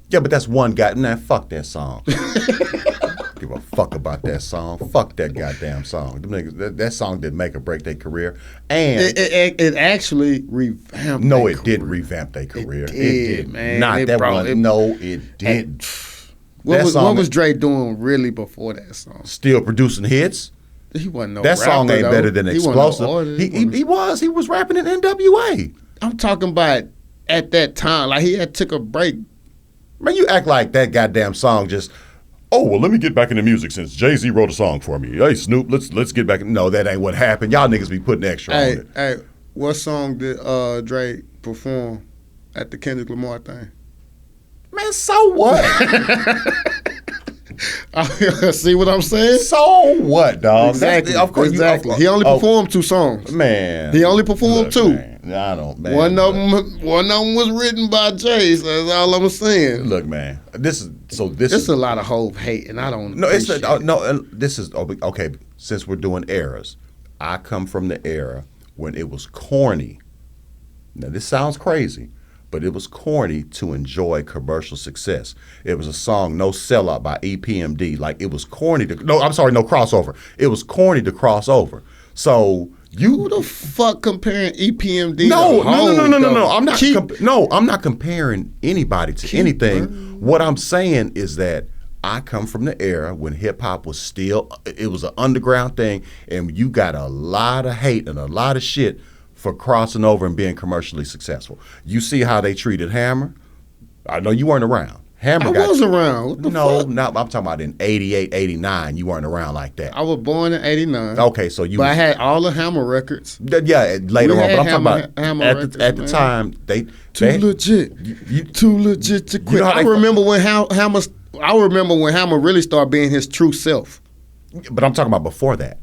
Yeah, but that's one guy. Nah, fuck that song. Give a fuck about that song. Fuck that goddamn song. Them niggas, that song didn't make or break their career. And It actually revamped. no, their it didn't career. revamp their career. It did, man. Not It that brought- one. it- No, it didn't. What That song- was Dre doing really before that song? Still producing hits. He wasn't no That rapper, song ain't though. better than He wasn't no Explosive. artist. He was rapping in NWA. I'm talking about at that time. Like he had took a break. Man, you act like that goddamn song just. Oh well, let me get back into music since Jay-Z wrote a song for me. Hey Snoop, let's get back. No, that ain't what happened. Y'all niggas be putting extra on it. Hey, what song did Dre perform at the Kendrick Lamar thing? Man, so what? See what I'm saying? So what, dog? Exactly. Of course, exactly. He only performed 2 songs. Man, He only performed 2. Man, I don't. Man, One of them was written by Jay. So that's all I'm saying. Look, man. This It's is a lot of hope, hate, and I don't. no. It's appreciate it. no. This is okay. Since we're doing eras, I come from the era when it was corny. Now this sounds crazy, but it was corny to enjoy commercial success. It was a song, No Sellout by EPMD. Like it was corny to no crossover. It was corny to cross over. So Who the fuck comparing EPMD? no, to Hov, no. though? I'm not. Keep- I'm not comparing anybody to anything. What I'm saying is that I come from the era when hip hop was still. It was an underground thing, and you got a lot of hate and a lot of shit for crossing over and being commercially successful. You see how they treated Hammer. I know you weren't around. Hammer I got was around. What the no, fuck? not. I'm talking about in '88, '89. You weren't around like that. I was born in '89. Okay, so you. But I had all the Hammer records. Yeah, later We on, had but I'm talking about Hammer at records, the man. time they Too legit. Too legit to quit. know how I they- remember when Hammer. I remember when Hammer really started being his true self. But I'm talking about before that.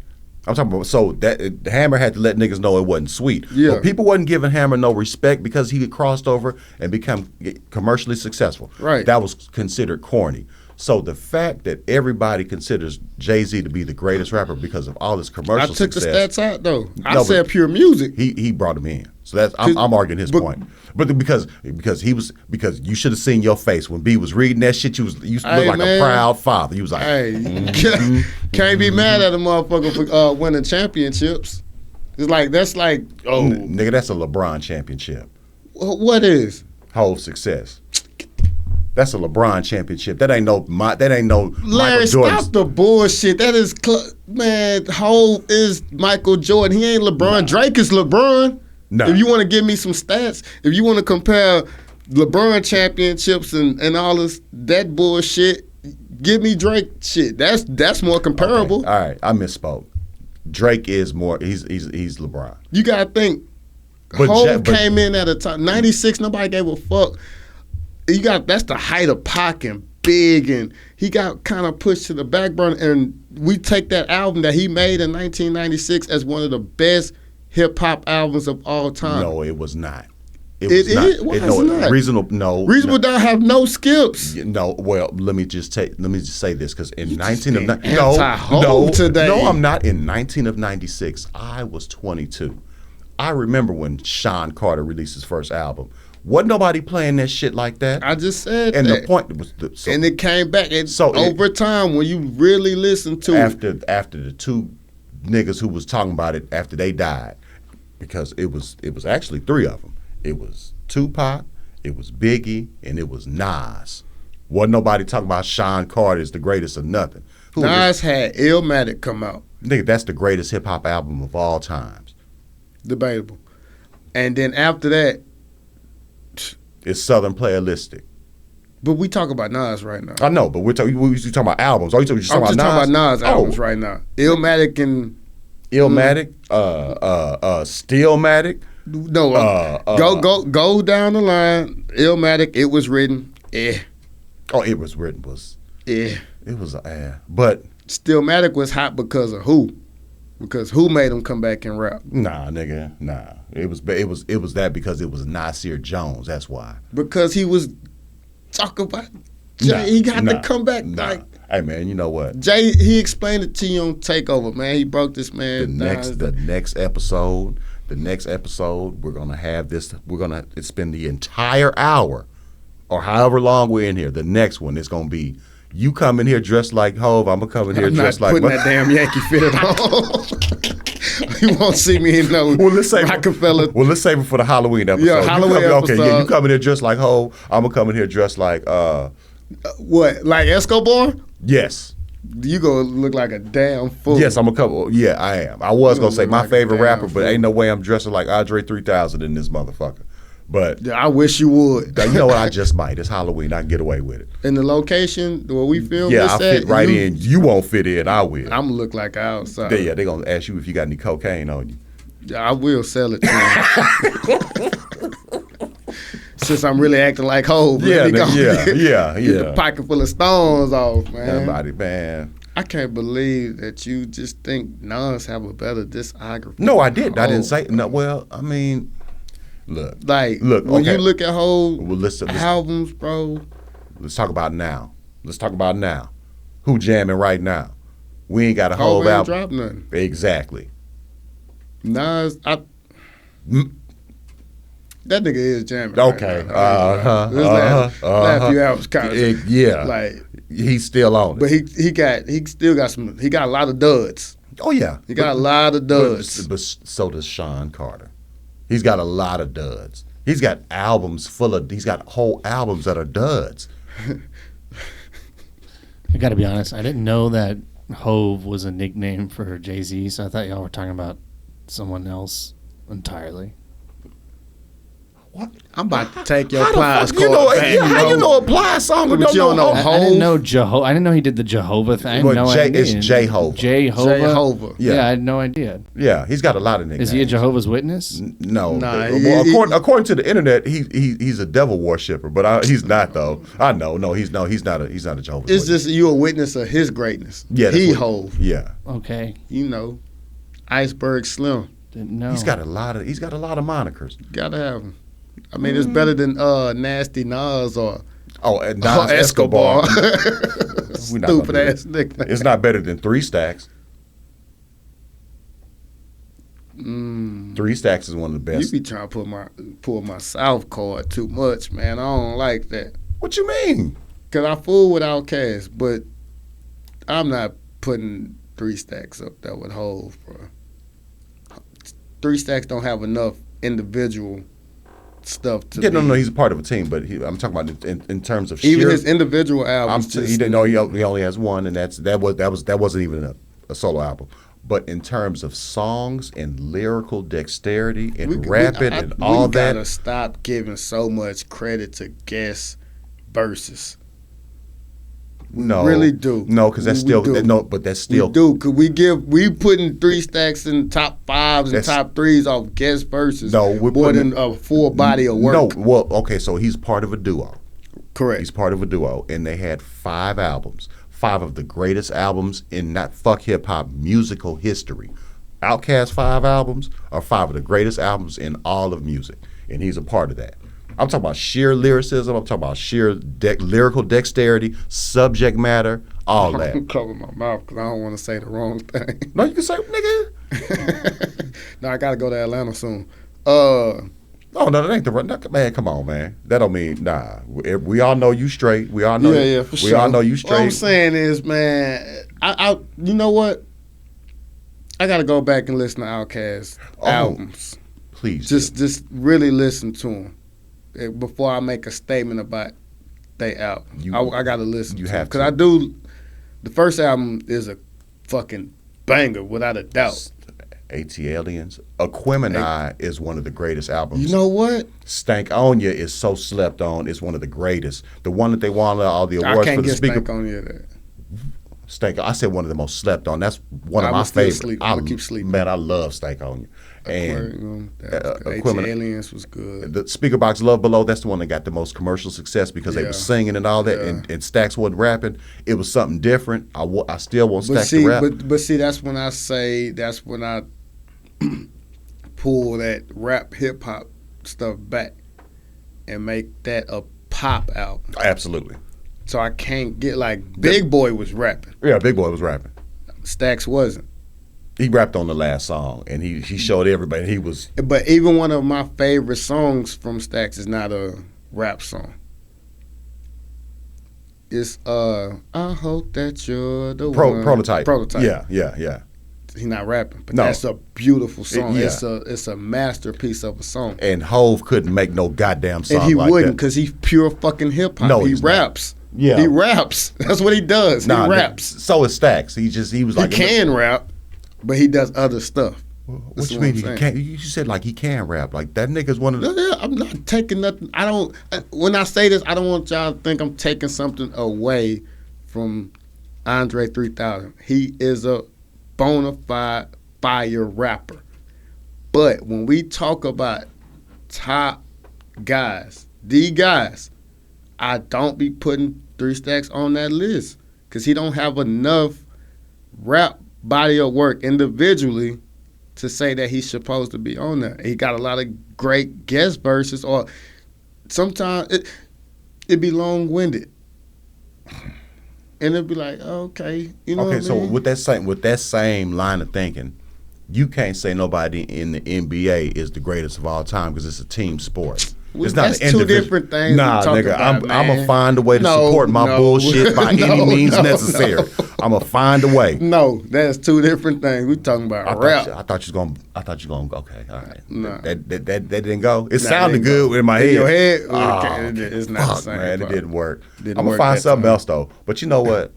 I'm talking about so that Hammer had to let niggas know it wasn't sweet. Yeah. But people wasn't giving Hammer no respect because he had crossed over and become commercially successful. Right. That was considered corny. So the fact that everybody considers Jay-Z to be the greatest rapper because of all his I commercial took success, the stats out though. I No, said but- he music. he brought him in. So that's I'm arguing his but- point. But because you should have seen your face when B was reading that shit. You looked Hey, like man. a proud father. You was like, Hey, Mm-hmm. can't be mad at a motherfucker for winning championships. It's like that's like nigga, that's a LeBron championship. what is? Whole success. That's a LeBron championship. That ain't no Larry, Michael Jordan. stop the bullshit. That is man. Hov is Michael Jordan. He ain't LeBron. Drake is LeBron. Nah. If you want to give me some stats, if you want to compare LeBron championships and all this that bullshit, give me Drake shit. That's more comparable. Okay. All right, I misspoke. Drake is more. He's LeBron. You gotta think. But Hov came in at a time '96. Nobody gave a fuck. That's the height of Pac and Big, and he got kind of pushed to the back burner. And we take that album that he made in 1996 as one of the best hip hop albums of all time. No, it was not. It was not. is? Why is it not? Reasonable. No. Reasonable Doubt have no skips. No, well, let me just say this because in 19 of being anti-Hov today. No, I'm not. In 19 of 96, I was 22. I remember when Sean Carter released his first album. Wasn't nobody playing that shit like that. I just said and that. the point was, And it came back. So over time, when you really listen to it, after the two niggas who was talking about it after they died, because it was actually 3 of them. It was Tupac, it was Biggie, and it was Nas. Wasn't nobody talking about Sean Carter is the greatest of nothing. Nas had Illmatic come out. Nigga, that's the greatest hip hop album of all times. Debatable. And then after that, It's Southern Playalistic. but we talk about Nas right now. I know, but we talking about albums. Are you talking I'm just talking about Nas albums Oh, right now. Illmatic and Illmatic, Steelmatic. no, go down the line. Illmatic, It Was Written. Oh, It Was Written Eh. it was but Stillmatic was hot because of who? Because who made him come back and rap? Nah, nigga, nah. It was that because it was Nasir Jones. That's why. Because he was talking about Jay. He got to come back. Nah. Like, hey man, you know what? Jay, he explained it to you on Takeover, man. He broke this man down. The next episode, we're gonna have this. We're gonna spend the entire hour, or however long we're in here. The next one is gonna be you come in here dressed like Hov. I'm gonna come in here dressed like putting that damn Yankee fitted on. You won't see me in no Rockefeller. Well, let's save it for the Halloween episode. Yeah, Halloween episode. Okay, yeah, you come in here dressed like Hov. I'm gonna come in here dressed like what? Like Escobar? Yes. You gonna look like a damn fool. Yes, I'm a couple. Yeah, I am. I was gonna say my like favorite rapper, fool. but ain't no way I'm dressing like Andre 3000 in this motherfucker. But Yeah, I wish you would. you know what? I just might. It's Halloween. I can get away with it. In the location where we film Yeah, this I'll fit at, right in. You won't fit in. I will. I'm gonna look like outside. Yeah, they're gonna ask you if you got any cocaine on you. I will sell it to him. Since I'm really acting like Hov. Yeah, Get yeah. the pocket full of stones off, man. Everybody, man. I can't believe that you just think Nas have a better discography. No, I didn't. I Hov. didn't say no. Well, I mean, look, When okay. you look at Hov Well, let's albums, bro. talk about now. Let's talk about now. Who jamming right now? We ain't got a Hov whole ain't album. dropped nothing. Exactly. Nas, Mm. that nigga is jamming. Okay. Right now. This last few albums kind of Yeah. like, He's still on it. but he still got a lot of duds. Oh yeah. He got a lot of duds. But so does Sean Carter. He's got a lot of duds. He's got he's got whole albums that are duds. I got to be honest. I didn't know that Hove was a nickname for Jay-Z, so I thought y'all were talking about someone else entirely. What? I'm about to take your How the plies fuck you know card it? back, Yeah, how bro. you know a Plies song? But you don't know Hov? I didn't know I didn't know he did the Jehovah thing. I had no idea. It's Jehovah. Jehovah. Jehovah. Yeah. I had no idea. Yeah, he's got a lot of nicknames. Is he a Jehovah's Witness? No. Nah, Well, according to the internet, he's a devil worshiper, but he's not though. I know. No, he's not a Jehovah's It's Witness. just you a witness of his greatness. Yeah, that's he what- Hov. Yeah. Okay. You know, Iceberg Slim. Didn't know. He's got a lot of monikers. Gotta have him. I mean, it's better than Nasty Nas or And Nas Escobar. We're not gonna Stupid do ass it. nickname. It's not better than 3 Stacks. 3 Stacks is one of the You best. be trying to pull my South card too much, man. I don't like that. What you mean? Cause I fool with Outkast, but I'm not putting 3 Stacks up there with Hov, bro. 3 Stacks don't have enough individual stuff to. Yeah, no, he's a part of a team, but I'm talking about in terms of Even sheer, his individual albums. he didn't know he only has one, and that wasn't even a solo album. But in terms of songs and lyrical dexterity and rapping and all we that, gotta stop giving so much credit to guest verses. no, really do. No, because that's We still do. no, but that's still We do, cause we putting 3 Stacks in top 5s and That's- top 3s off guest verses. No, we're more putting- than a full body of work. No, well, okay, so he's part of a duo. Correct. He's part of a duo, and they had 5 albums, 5 of the greatest albums in not fuck hip hop musical history. Outkast 5 albums are 5 of the greatest albums in all of music, and he's a part of that. I'm talking about sheer lyricism. I'm talking about sheer lyrical dexterity, subject matter, all that. I'm covering my mouth because I don't want to say the wrong thing. No, you can say, nigga. No, I gotta go to Atlanta soon. Oh no, that ain't the right. Man, come on, man. That don't mean nah. We all know you straight. We all know. Yeah, for sure. We all know you What I'm straight. saying is, man, I you know what? I gotta go back and listen to Outkast albums. Please, Just really listen to them before I make a statement about they album. I gotta listen. You to have because to. I do. The first album is a fucking banger without a doubt. AT Aliens. Aquemini is one of the greatest albums. You know what? Stank On Ya is so slept on. It's one of the greatest. The one that they won all the I awards can't for the get speaker. Stank on you that. Steak. I said one of the most slept on. That's one of I'ma my still favorites. sleep. I'ma keep sleeping. Man, I love Steak on You. And Aquarium, that was good. Equipment- Aliens was good. the Speaker Box Love Below, that's the one that got the most commercial success because they Yeah. were singing and all that, Yeah. and Stax wasn't rapping. It was something different. I still want But Stax see, to rap. but see, that's when I pull that rap hip hop stuff back and make that a pop album. Absolutely. So I can't get like Big Boy was rapping, Yeah, Big Boy was rapping. Stax wasn't. He rapped on the last song, and he showed everybody he was. But even one of my favorite songs from Stax is not a rap song. It's I hope that you're the one. Prototype. Prototype. Yeah. He's not rapping, but No. that's a beautiful song. Yeah. It's a masterpiece of a song. And Hove couldn't make no goddamn song And he like wouldn't that. because he's pure fucking hip hop. No, he he's not. raps. Yeah. He raps. That's what he does. Nah, he raps. So is Stax. He was He like can rap, but he does other stuff. What That's you what mean I'm he saying. can't? You said like he can rap. Like that nigga's one of the. No, I'm not taking nothing. When I say this, I don't want y'all to think I'm taking something away from Andre 3000. He is a bona fide fire rapper. But when we talk about top guys, the guys, I don't be putting 3 Stacks on that list because he don't have enough rap body of work individually to say that he's supposed to be on there. He got a lot of great guest verses, or sometimes it be long-winded. And it'd be like, okay, you know Okay, what I so mean? with that same line of thinking, you can't say nobody in the NBA is the greatest of all time because it's a team sport. It's not That's an two individual- different things. Nah, we talk nigga, about, I'm gonna man. find a way to No, support my no, bullshit by any no, means no, necessary. no. I'm gonna find a way. No, that's two different things. We talking about rap. I thought you was gonna. Okay, all right. No. That didn't go. It Nah, sounded didn't good go. in my head. In your head? Oh, Okay, okay. it's not the Fuck, same, man. bro. It didn't work. Didn't I'm gonna work find that something time. else though. But you know what?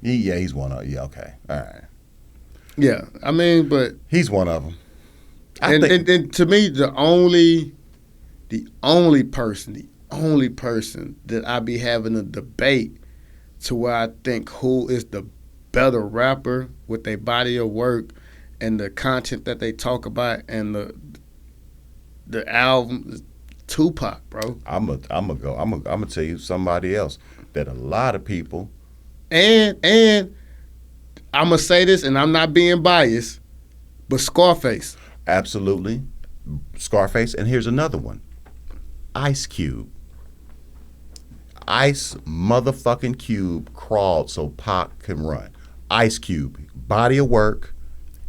He's one of. Yeah, okay, all right. Yeah, I mean, but He's one of them. and to me, the only person that I be having a debate to where I think who is the better rapper with their body of work and the content that they talk about and the album is Tupac, bro. I'm gonna tell you somebody else that a lot of people. And I'm gonna say this, and I'm not being biased, but Scarface. Absolutely. Scarface. And here's another one. Ice Cube. Ice motherfucking Cube crawled so Pac can run. Ice Cube. Body of work,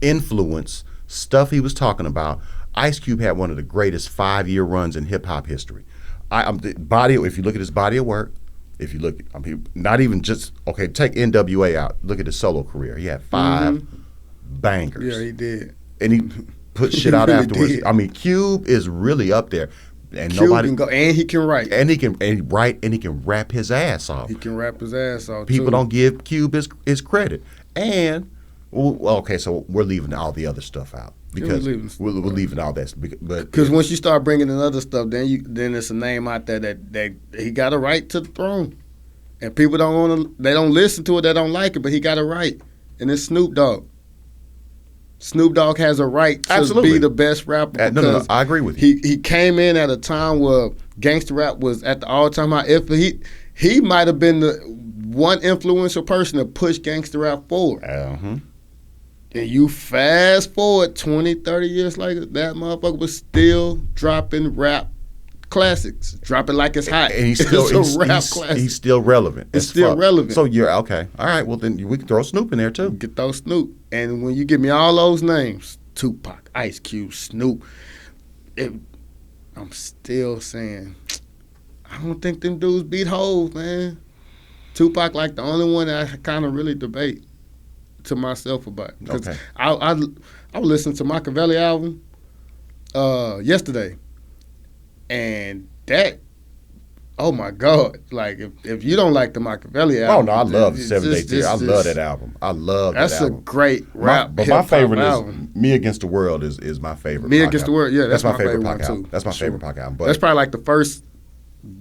influence, stuff he was talking about. Ice Cube had one of the greatest 5-year runs in hip hop history. If you look at his body of work, if you look, not even just, okay, take NWA out. Look at his solo career. He had 5 bangers. Yeah, he did. And he put shit He out really afterwards. did. I mean, Cube is really up there, and Cube nobody can go, and he can write. and he can write and he can rap his ass off. He can rap his ass off. People too. don't give Cube his credit, and well, okay, so we're leaving all the other stuff out because we're leaving all that. But Because once you start bringing in other stuff, then it's a name out there that he got a right to the throne, and people don't want to. They don't listen to it. They don't like it, but he got a right, and it's Snoop Dogg. Snoop Dogg has a right to Absolutely. be the best rapper. no, I agree with you. He came in at a time where gangster rap was at the all-time high. If he might have been the one influential person to push gangster rap forward. And you fast forward 20, 30 years later, that motherfucker was still dropping rap classics, dropping like it's hot. And he's still it's a rap classic. he's still relevant. It's as still fuck. relevant. So you're okay. All right. Well, then we can throw Snoop in there too. Get those Snoop. And when you give me all those names, Tupac, Ice Cube, Snoop, I'm still saying, I don't think them dudes beat Hov, man. Tupac like the only one that I kind of really debate to myself about. Because Okay. I was listening to Machiavelli album yesterday, and that, oh my God! Like if you don't like the Machiavelli album, Oh no, I love it's 7 Day just- Theory. I it's love just- that album. I love That's that a album. great rap. But my hip-hop favorite album. is Me Against the World is my favorite. Me Pac Against the album. World, yeah, that's my favorite Pac one, album. too. That's my Sure. favorite Pac album. But That's probably like the first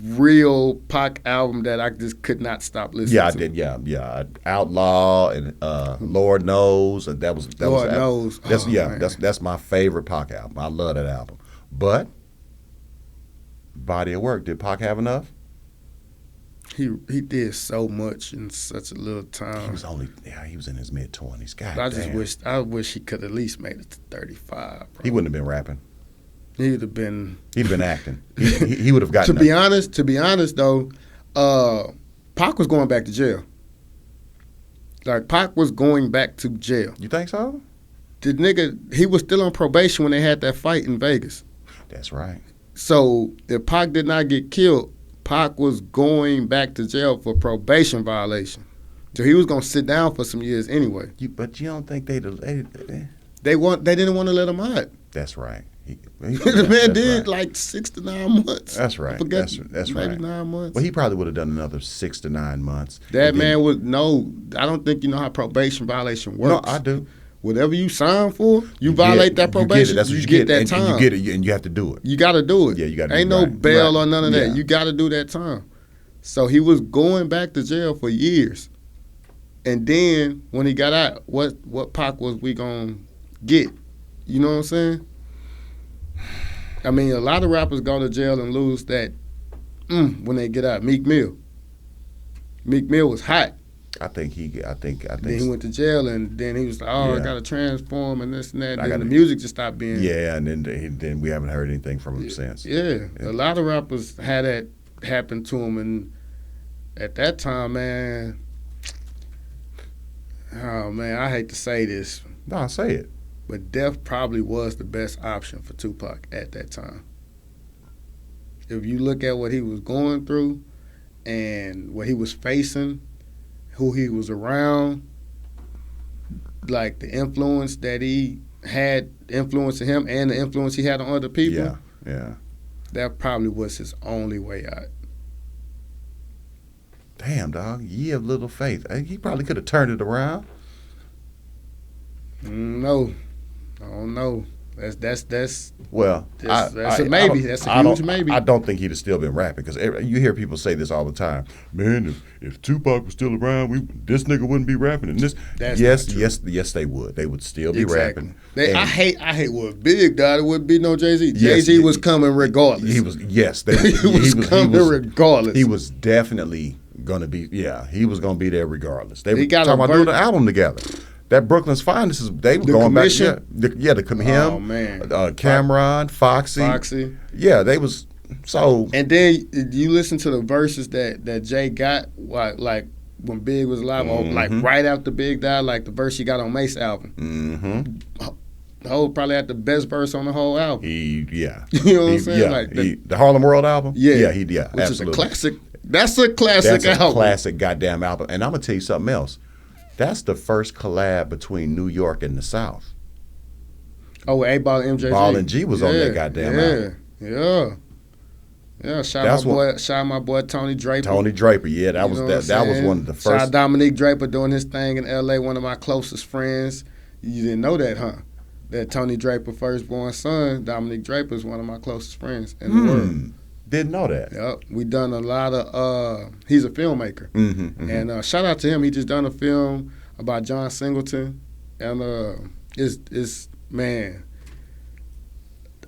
real Pac album that I just could not stop listening Yeah, I to. did. Yeah. Outlaw and Lord Knows, and that was Lord Knows. That's Oh, man. that's my favorite Pac album. I love that album. But body of work, did Pac have enough? He did so much in such a little time. He was in his mid-20s. God I damn. just wish he could at least made it to 35. Bro. He wouldn't have been rapping. He'd have been. He'd have been acting. He would have gotten. To be honest though, Pac was going back to jail. Like Pac was going back to jail. You think so? The nigga, he was still on probation when they had that fight in Vegas. That's right. So if Pac did not get killed, Pac was going back to jail for probation violation. So he was gonna sit down for some years anyway. But you don't think they They didn't want to let him out. That's right. The man did like 6 to 9 months. That's right. I forget, That's maybe right. 9 months. Well, he probably would have done another 6 to 9 months. That And man would know. I don't think you know how probation violation works. No, I do. Whatever you sign for, you violate that probation. That's what you you get get. that time. And you get it, and you have to do it. You got to do it. Yeah, you gotta Ain't do no right. bail Right. or none of that. Yeah. You got to do that time. So he was going back to jail for years, and then when he got out, what Pac was we gonna get? You know what I'm saying? I mean, a lot of rappers go to jail and lose that when they get out. Meek Mill was hot. I think. Then he went to jail, and then he was like, "Oh, I Yeah. got to transform and this and that." I Then gotta- the music just stopped being. Yeah, and then we haven't heard anything from him since. Yeah, a lot of rappers had that happen to them, and at that time, man, oh man, I hate to say this, No, say it. but death probably was the best option for Tupac at that time. If you look at what he was going through and what he was facing, who he was around, like the influence that he had influencing him and the influence he had on other people, Yeah. that probably was his only way out. Damn, dog. Ye of little faith. He probably could have turned it around. No, I don't know. That's Well, That's a I maybe. don't- That's a I huge don't- maybe. I don't think he'd have still been rapping because you hear people say this all the time. Man, if Tupac was still around, this nigga wouldn't be rapping. And this, That's yes, not true. yes, they would. They would still be exactly. rapping. I And hate what Big died. It wouldn't be no Jay-Z. Yes, Jay-Z yeah, was coming regardless. He was. Yes, he was coming regardless. He was definitely gonna be. Yeah, he was gonna be there regardless. They He were got talking a about doing ver- an album together. That Brooklyn's Finest is. They were The going Commission? back. Yeah, him. Oh, man. Cameron, Foxy. Yeah, they was. So And then you listen to the verses that Jay got, like when Big was alive, or like right after Big died, like the verse he got on Mace album. The whole probably had the best verse on the whole album. Yeah. You know what I'm saying? Yeah, Like the Harlem World album. Yeah, yeah, which absolutely. is a classic. That's a classic That's a album. classic goddamn album. And I'm gonna tell you something else. That's the first collab between New York and the South. Oh, A-Ball and MJG. Ball and G was on that goddamn album. Yeah. Shout That's out my boy Tony Draper. Tony Draper, yeah, that You was know that. what That I'm was saying? one of the Shout out first. Dominique Draper doing his thing in L.A., one of my closest friends. You didn't know that, huh? That Tony Draper firstborn son, Dominique Draper, is one of my closest friends in the world. Didn't know that. Yep. We done a lot of, he's a filmmaker. And shout out to him. He just done a film about John Singleton. And it's man,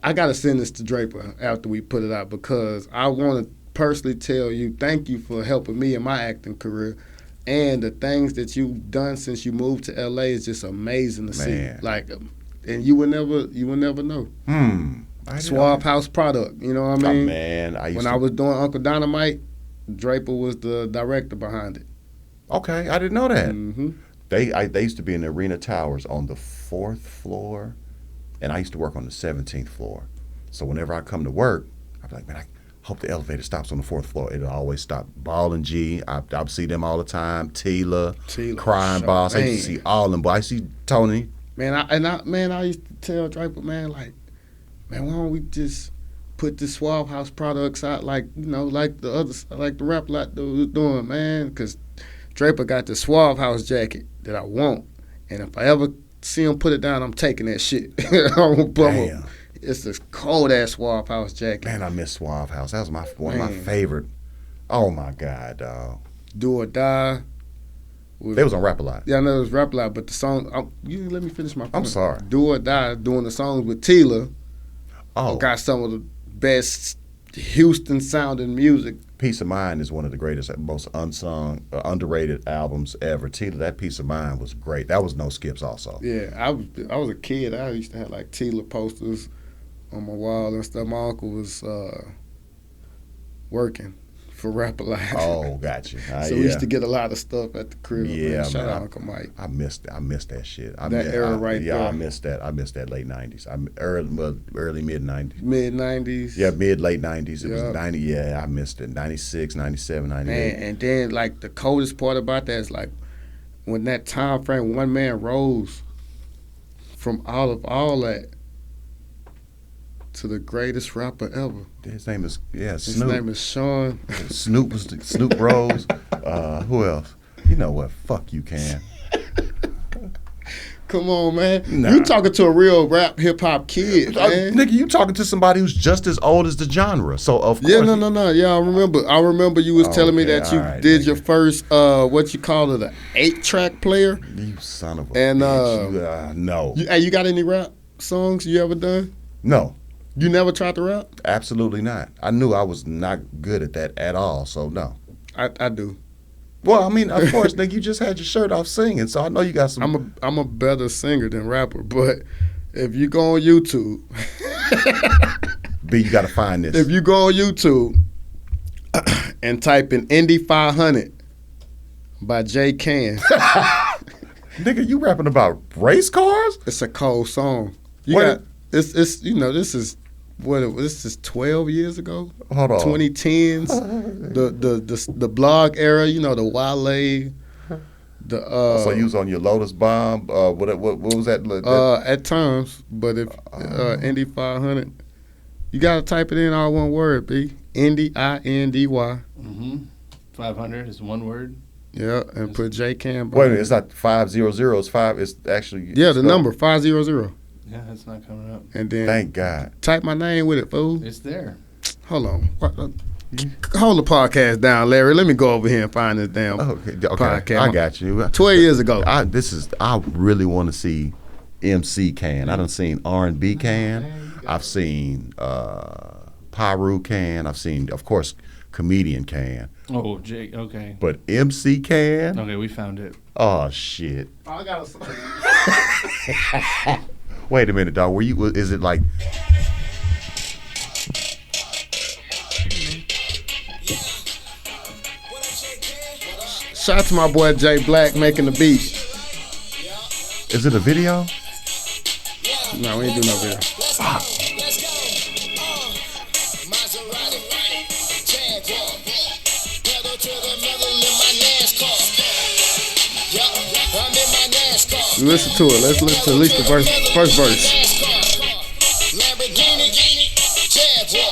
I got to send this to Draper after we put it out because I want to personally tell you thank you for helping me in my acting career. And the things that you've done since you moved to LA is just amazing to see. Like, and you would never know. Swab House product, you know what I mean? Oh, man, I was doing Uncle Dynamite, Draper was the director behind it. Okay, I didn't know that. Mm-hmm. They used to be in the Arena Towers on the 4th floor, and I used to work on the 17th floor. So whenever I come to work, I'm like, man, I hope the elevator stops on the 4th floor. It'll always stop. Ball and G, I see them all the time. Tila, Crime Boss. I used to see all them. But I see Tony. I used to tell Draper, man, like, man, why don't we just put the Swab House products out like the rap lot was doing, man? Because Draper got the Swab House jacket that I want, and if I ever see him put it down, I'm taking that shit. it's this cold ass Suave House jacket. Man, I miss Suave House. That was one of my Man. favorite. Oh my God, dog. Do or Die. They was on Rap a Lot. Yeah, I know it was Rap a Lot, but the song. You didn't let me finish my point. I'm sorry. Do or Die, doing the songs with Tila. Oh, Got some of the best Houston sounding music. Peace of Mind is one of the greatest, most unsung, underrated albums ever. Tila, that Peace of Mind was great. That was No Skips also. Yeah, I was a kid. I used to have like Tila posters on my wall and stuff. My uncle was working for Rap a Lot. Oh, gotcha. So we used to get a lot of stuff at the crib. Yeah, man. Shout man. out Uncle Mike. I missed that shit. Era right yeah, there. I missed that late 90s. Early mid 90s. Mid 90s. Yeah, late 90s. It Yeah. was 90. Yeah, I missed it. 96, 97, 98. Man, and then like the coldest part about that is like when that time frame, one man rose from all that to the greatest rapper ever. His name is His Snoop. name is Sean. Snoop Rose. Who else? You know what? Fuck you, Can. Come on, man. Nah. You talking to a real rap hip hop kid, man. Nigga, you talking to somebody who's just as old as the genre. So of course. Yeah, no. Yeah, I remember you was telling me Okay, that you all right, did nigga. your first what you call it, an 8-track player. You son of a And, bitch. No. You got any rap songs you ever done? No. You never tried to rap? Absolutely not. I knew I was not good at that at all, so no. I do. Well, I mean, of course, nigga, you just had your shirt off singing, so I know you got some. I'm a better singer than rapper, but if you go on YouTube, B, you got to find this. if you go on YouTube and type in Indy 500 by J.Cann, Nigga, you rapping about race cars? it's a cold song. What? It's this is 12 years ago. Hold on. 2010s. the blog era, the Wale. So you was on your Lotus Bomb. What was that? At times, but if Indy 500, you gotta type it in all one word, B. Indy, INDY. 500 is one word. Yeah, and put J.Cann. Wait a minute, it's not 500. It's five. It's actually. Yeah, the number 500, Yeah, that's not coming up. and then Thank God. type my name with it, fool. It's there. Hold on. Hold the podcast down, Larry. Let me go over here and find this damn Okay, podcast. I got you. 12 years ago. I really want to see MC Can. I done seen R&B Can. I've seen Pyru Can. I've seen, of course, Comedian Can. Oh, Jake. Okay. But MC Can? Okay, we found it. Oh shit! I got Wait a minute, dog. Is it like? Shout out to my boy Jay Black making the beat. Is it a video? No, we ain't do no video. Listen to it. Let's listen to at least the first verse.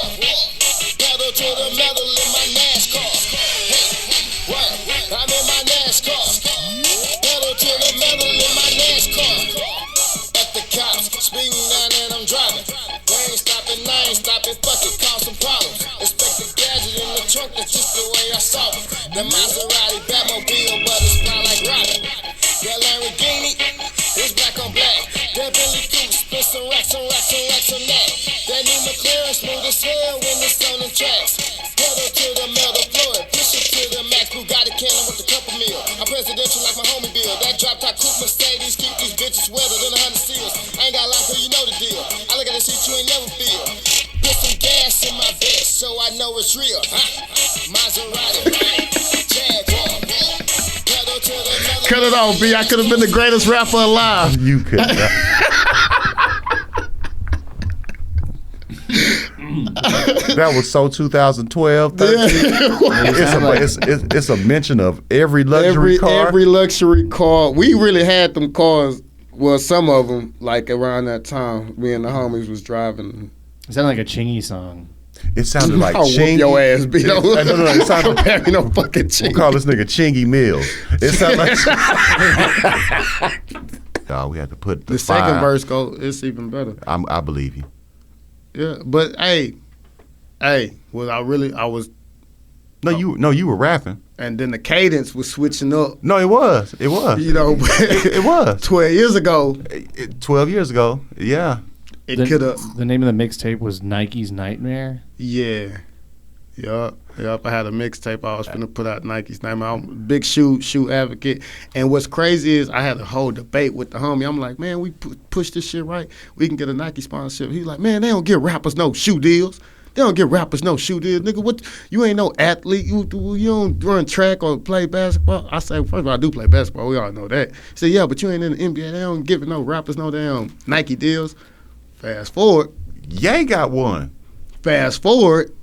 Pedal to the metal in my NASCAR. I'm in my NASCAR. Pedal to the metal in my NASCAR. At the cops, speeding down and I'm driving. They ain't stopping, fuck it, cause some problems. Expect a gadget in the trunk, that's just the way I saw it. The Maserati, Batmobile, but it's fly like Robin. That Lamborghini, it's black on black. That Billy Goose, spit some racks on that. That new McLaren, smooth as hell when it's on the tracks. Pedal to the metal floor, push it to the max. Bugatti Cannon with a couple mil. I'm presidential like my homie Bill. That drop top coupe Mercedes, keep these bitches wetter than 100 seals. I ain't got a lot, cause you know the deal. I look at the shit you ain't never feel. Put some gas in my vest, so I know it's real. Maserati, Jaguar, pedal to the metal. Cut it off, B. I could have been the greatest rapper alive. You could. That was so 2012, 13. It's a mention of every luxury car. Every luxury car. We really had them cars. Well, some of them, like around that time, me and the homies was driving. It sounded like a Chingy song. It sounded like I'll whoop Chingy. your ass, B. No, it sounded Compare me no fucking We'll Chingy. call this nigga Chingy Mills. It sounded like. We had to put The second five. verse go. It's even better. I believe you. Yeah, but hey, I was, No, you were rapping. and then the cadence was switching up. No, it was. You know, It was. 12 years ago, 12 years ago. Yeah. it could have. The name of the mixtape was Nike's Nightmare. Yeah. Yup. I had a mixtape I was finna put out Nike's name. I'm a big shoe advocate. And what's crazy is I had a whole debate with the homie. I'm like, man, we push this shit right. We can get a Nike sponsorship. He's like, man, they don't give rappers no shoe deals. They don't give rappers no shoe deals. Nigga, what? You ain't no athlete. You don't run track or play basketball. I say, first of all, I do play basketball. We all know that. He said, yeah, but you ain't in the NBA. They don't give no rappers no damn Nike deals. Fast forward. Ye got one. Fast forward.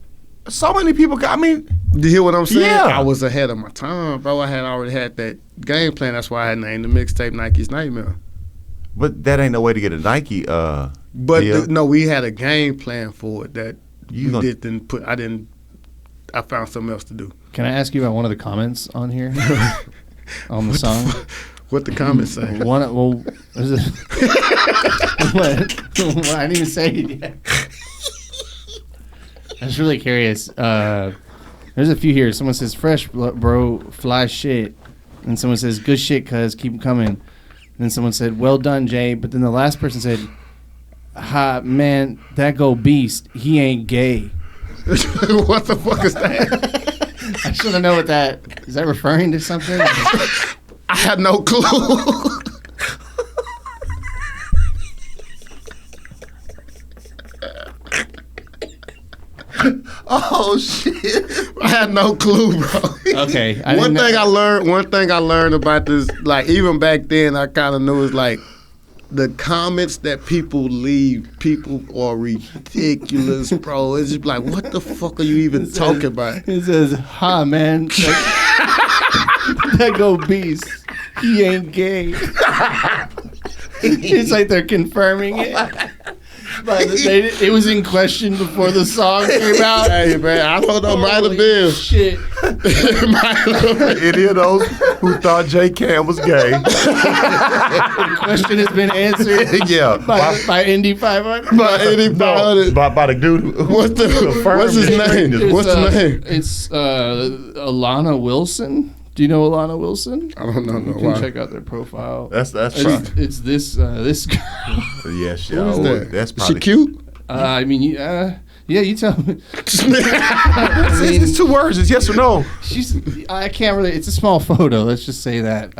So many people got. I mean, You hear what I'm saying? Yeah. I was ahead of my time, bro. I had already had that game plan. That's why I had named the mixtape Nike's Nightmare. but that ain't no way to get a Nike. But deal. no, we had a game plan for it that You we gonna- didn't put. I found something else to do. Can I ask you about one of the comments on here on the song? What the comments say? Well, is it, what? I didn't even say it yet. I was really curious. There's a few here. Someone says, fresh, bro, fly shit. And someone says, good shit, cuz, keep 'em coming. And then someone said, well done, Jay. But then the last person said, ha, man, that go beast. He ain't gay. What the fuck is that? I should have known what that is. That referring to something? I had no clue. Oh shit! I had no clue, bro. Okay. One thing I learned about this, like even back then, I kind of knew is like the comments that people leave. People are ridiculous, bro. It's just like, what the fuck are you even talking about? It says, ha, man. That go beast. He ain't gay. It's like they're confirming it. But it was in question before the song came out. Hey man, I don't know. Might have Holy been. shit. Any of those who thought J.Cann was gay? The question has been answered Yeah. by Indy 500. By Indy 500. By the dude. What's his name? What's the name? It's Alana Wilson. Do you know Alana Wilson? I don't know. You can Why? check out their profile. That's right. It's this girl. Yes, Who is that? That's She probably cute? I mean, yeah, you tell me. It's 2 words. It's yes or no. I can't really. It's a small photo. Let's just say that.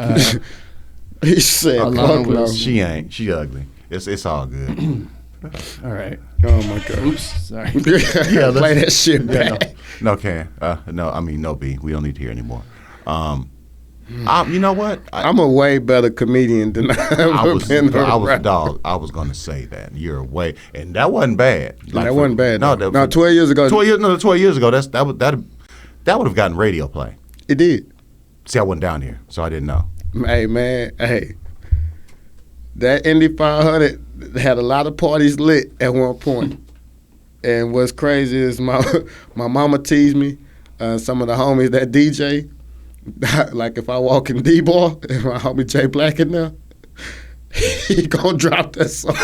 He said, Alana fuck no. Wilson. She ain't. She ugly. It's all good. All right. Oh my god. Oops. Sorry. Yeah, play that shit Yeah, back. no, Can. No, I mean no B. We don't need to hear anymore. You know what? I'm a way better comedian than I've ever been. Dog. I was gonna say that you're way, and that wasn't bad. That wasn't bad. No, No, 12 years ago. 12 years ago. That would have gotten radio play. It did. See, I wasn't down here, so I didn't know. Hey man, that Indy 500 had a lot of parties lit at one point. And what's crazy is my mama teased me. Some of the homies that DJ, like if I walk in D-Bar and my homie Jay Black in there, he gonna drop that song.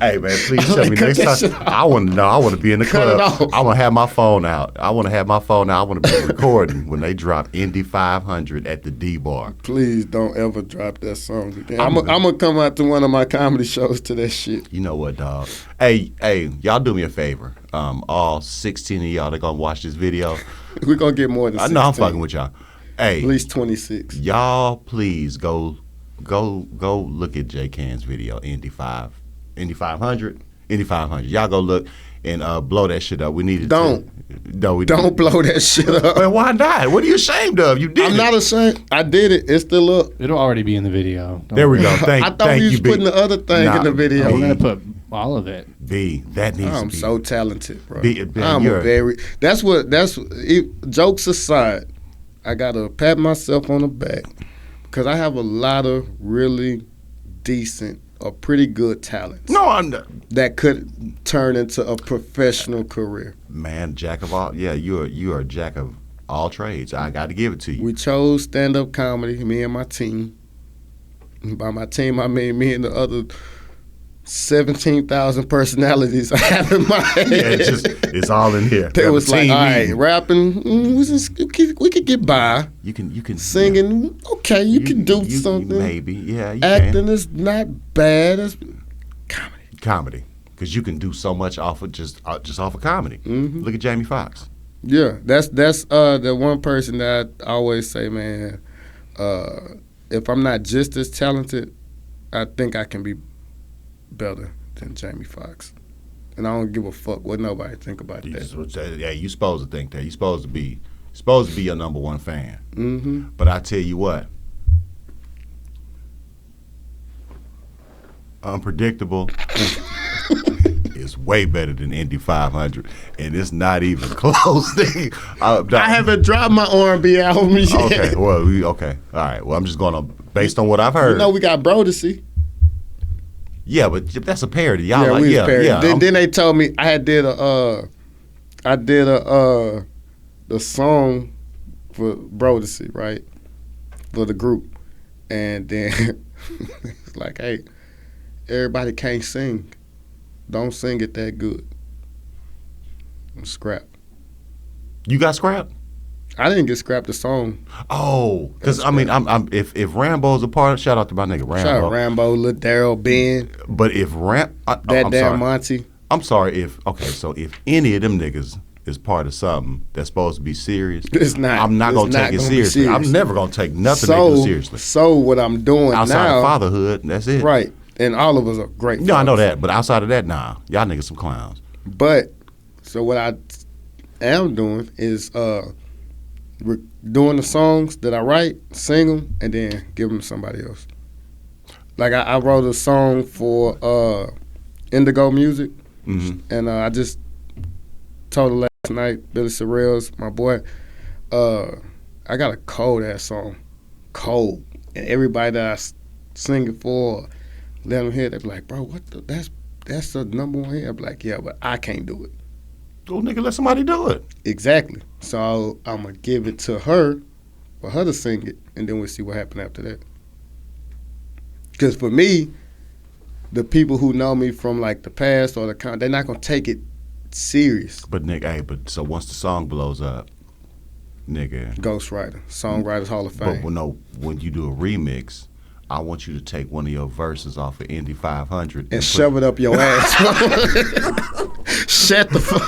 Hey man, please tell me Cut next that time. shit off. I want to know. I want to be in the Cut it club. off. I want to have my phone out. I want to be recording when they drop Indy 500 at the D-Bar. Please don't ever drop that song again. I'm gonna come out to one of my comedy shows to that shit. You know what, dog? Hey, y'all do me a favor. All 16 of y'all that gonna watch this video. We're gonna get more than I 16. know I'm fucking with y'all. Hey, At least 26. y'all please go look at J.Cann's video, Indy 500. Y'all go look and blow that shit up. We need it. Don't blow that shit up. Man, why not? What are you ashamed of? You did I'm it. not ashamed. I did it. It's still up. It'll already be in the video. Don't There we worry. go. I thought we was putting the other thing in the video. We're gonna put all of it. B, that needs to I'm be. so talented, bro. You're- jokes aside, I gotta pat myself on the back because I have a lot of really decent or pretty good talents No, I'm not. that could turn into a professional career. Man, jack of all. Yeah, you are a jack of all trades. I got to give it to you. We chose stand-up comedy, me and my team. By my team, I mean me and the other 17,000 personalities I have in my head. Yeah, it's all in here. They Have a was like, team all right, meeting. rapping, we could get by. You can Singing, okay, you can do something. Maybe, yeah. You Acting can. is not bad. It's Comedy, because you can do so much off of just off of comedy. Mm-hmm. Look at Jamie Foxx. Yeah, that's the one person that I always say, man. If I'm not just as talented, I think I can be better than Jamie Foxx, and I don't give a fuck what nobody think about that. Yeah, you supposed to think that. You supposed to be your number one fan. Mm-hmm. But I tell you what, Unpredictable is way better than Indy 500, and it's not even close. I haven't dropped my R&B album yet. Okay, well, okay, all right. Well, I'm just going to, based on what I've heard. You know, we got Brodesy. Yeah, but that's a parody. Y'all Yeah, like, we was yeah, parody. yeah. Then they told me I did the song for Brodesy, right, for the group, and then it's like, hey, everybody can't sing. Don't sing it that good. Scrap. You got scrapped? I didn't get scrapped the song. Oh, because I mean, if Rambo's a part, shout out to my nigga Rambo. Shout out Rambo, Lil Daryl, Ben, But if that I'm damn sorry. Monty. I'm sorry so if any of them niggas is part of something that's supposed to be serious, It's not. I'm not It's gonna take not it gonna be seriously. serious. I'm never gonna take nothing they do seriously. So what I'm doing Outside now, of fatherhood, that's it. right? And all of us are great. No, I know fathers. that, but outside of that, nah, y'all niggas some clowns. But so what I am doing is doing the songs that I write, sing them, and then give them to somebody else. Like I wrote a song for Indigo Music, and I just told her last night, Billy Sorrell's my boy, I got a cold ass song, cold, and everybody that I sing it for, let them hear it, they be like, bro, what the, that's the number one hit. I be like, yeah, but I can't do it. Oh, nigga, let somebody do it. Exactly. So I'm going to give it to her for her to sing it, and then we'll see what happens after that. Because for me, the people who know me from like the past or they're not going to take it serious. But nigga, so once the song blows up, nigga. Ghostwriter, Songwriters Hall of Fame. But no, when you do a remix, I want you to take one of your verses off of Indy 500 and shove it up your ass. Shut the fuck.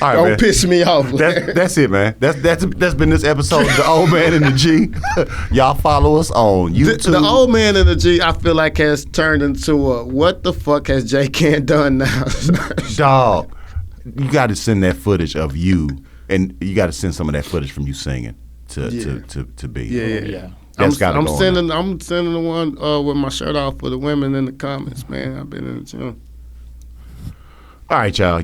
All right, Don't man. piss me off. That's it, man. That's been this episode of The Old Man and the G. Y'all follow us on YouTube. The old man in the G, I feel like, has turned into a what the fuck has J.Cann done now? Dog, you got to send that footage of you, and you got to send some of that footage from you singing to be. Yeah. That's got to go on. I'm sending the one with my shirt off for the women in the comments, man. I've been in the gym. All right, y'all.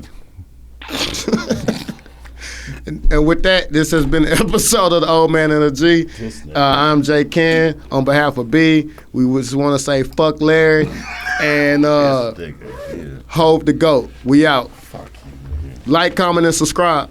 And with that, this has been an episode of The Old Man and the G. I'm J.Cann. On behalf of B, we just want to say fuck Larry and Hope the GOAT. We out. Like, comment, and subscribe.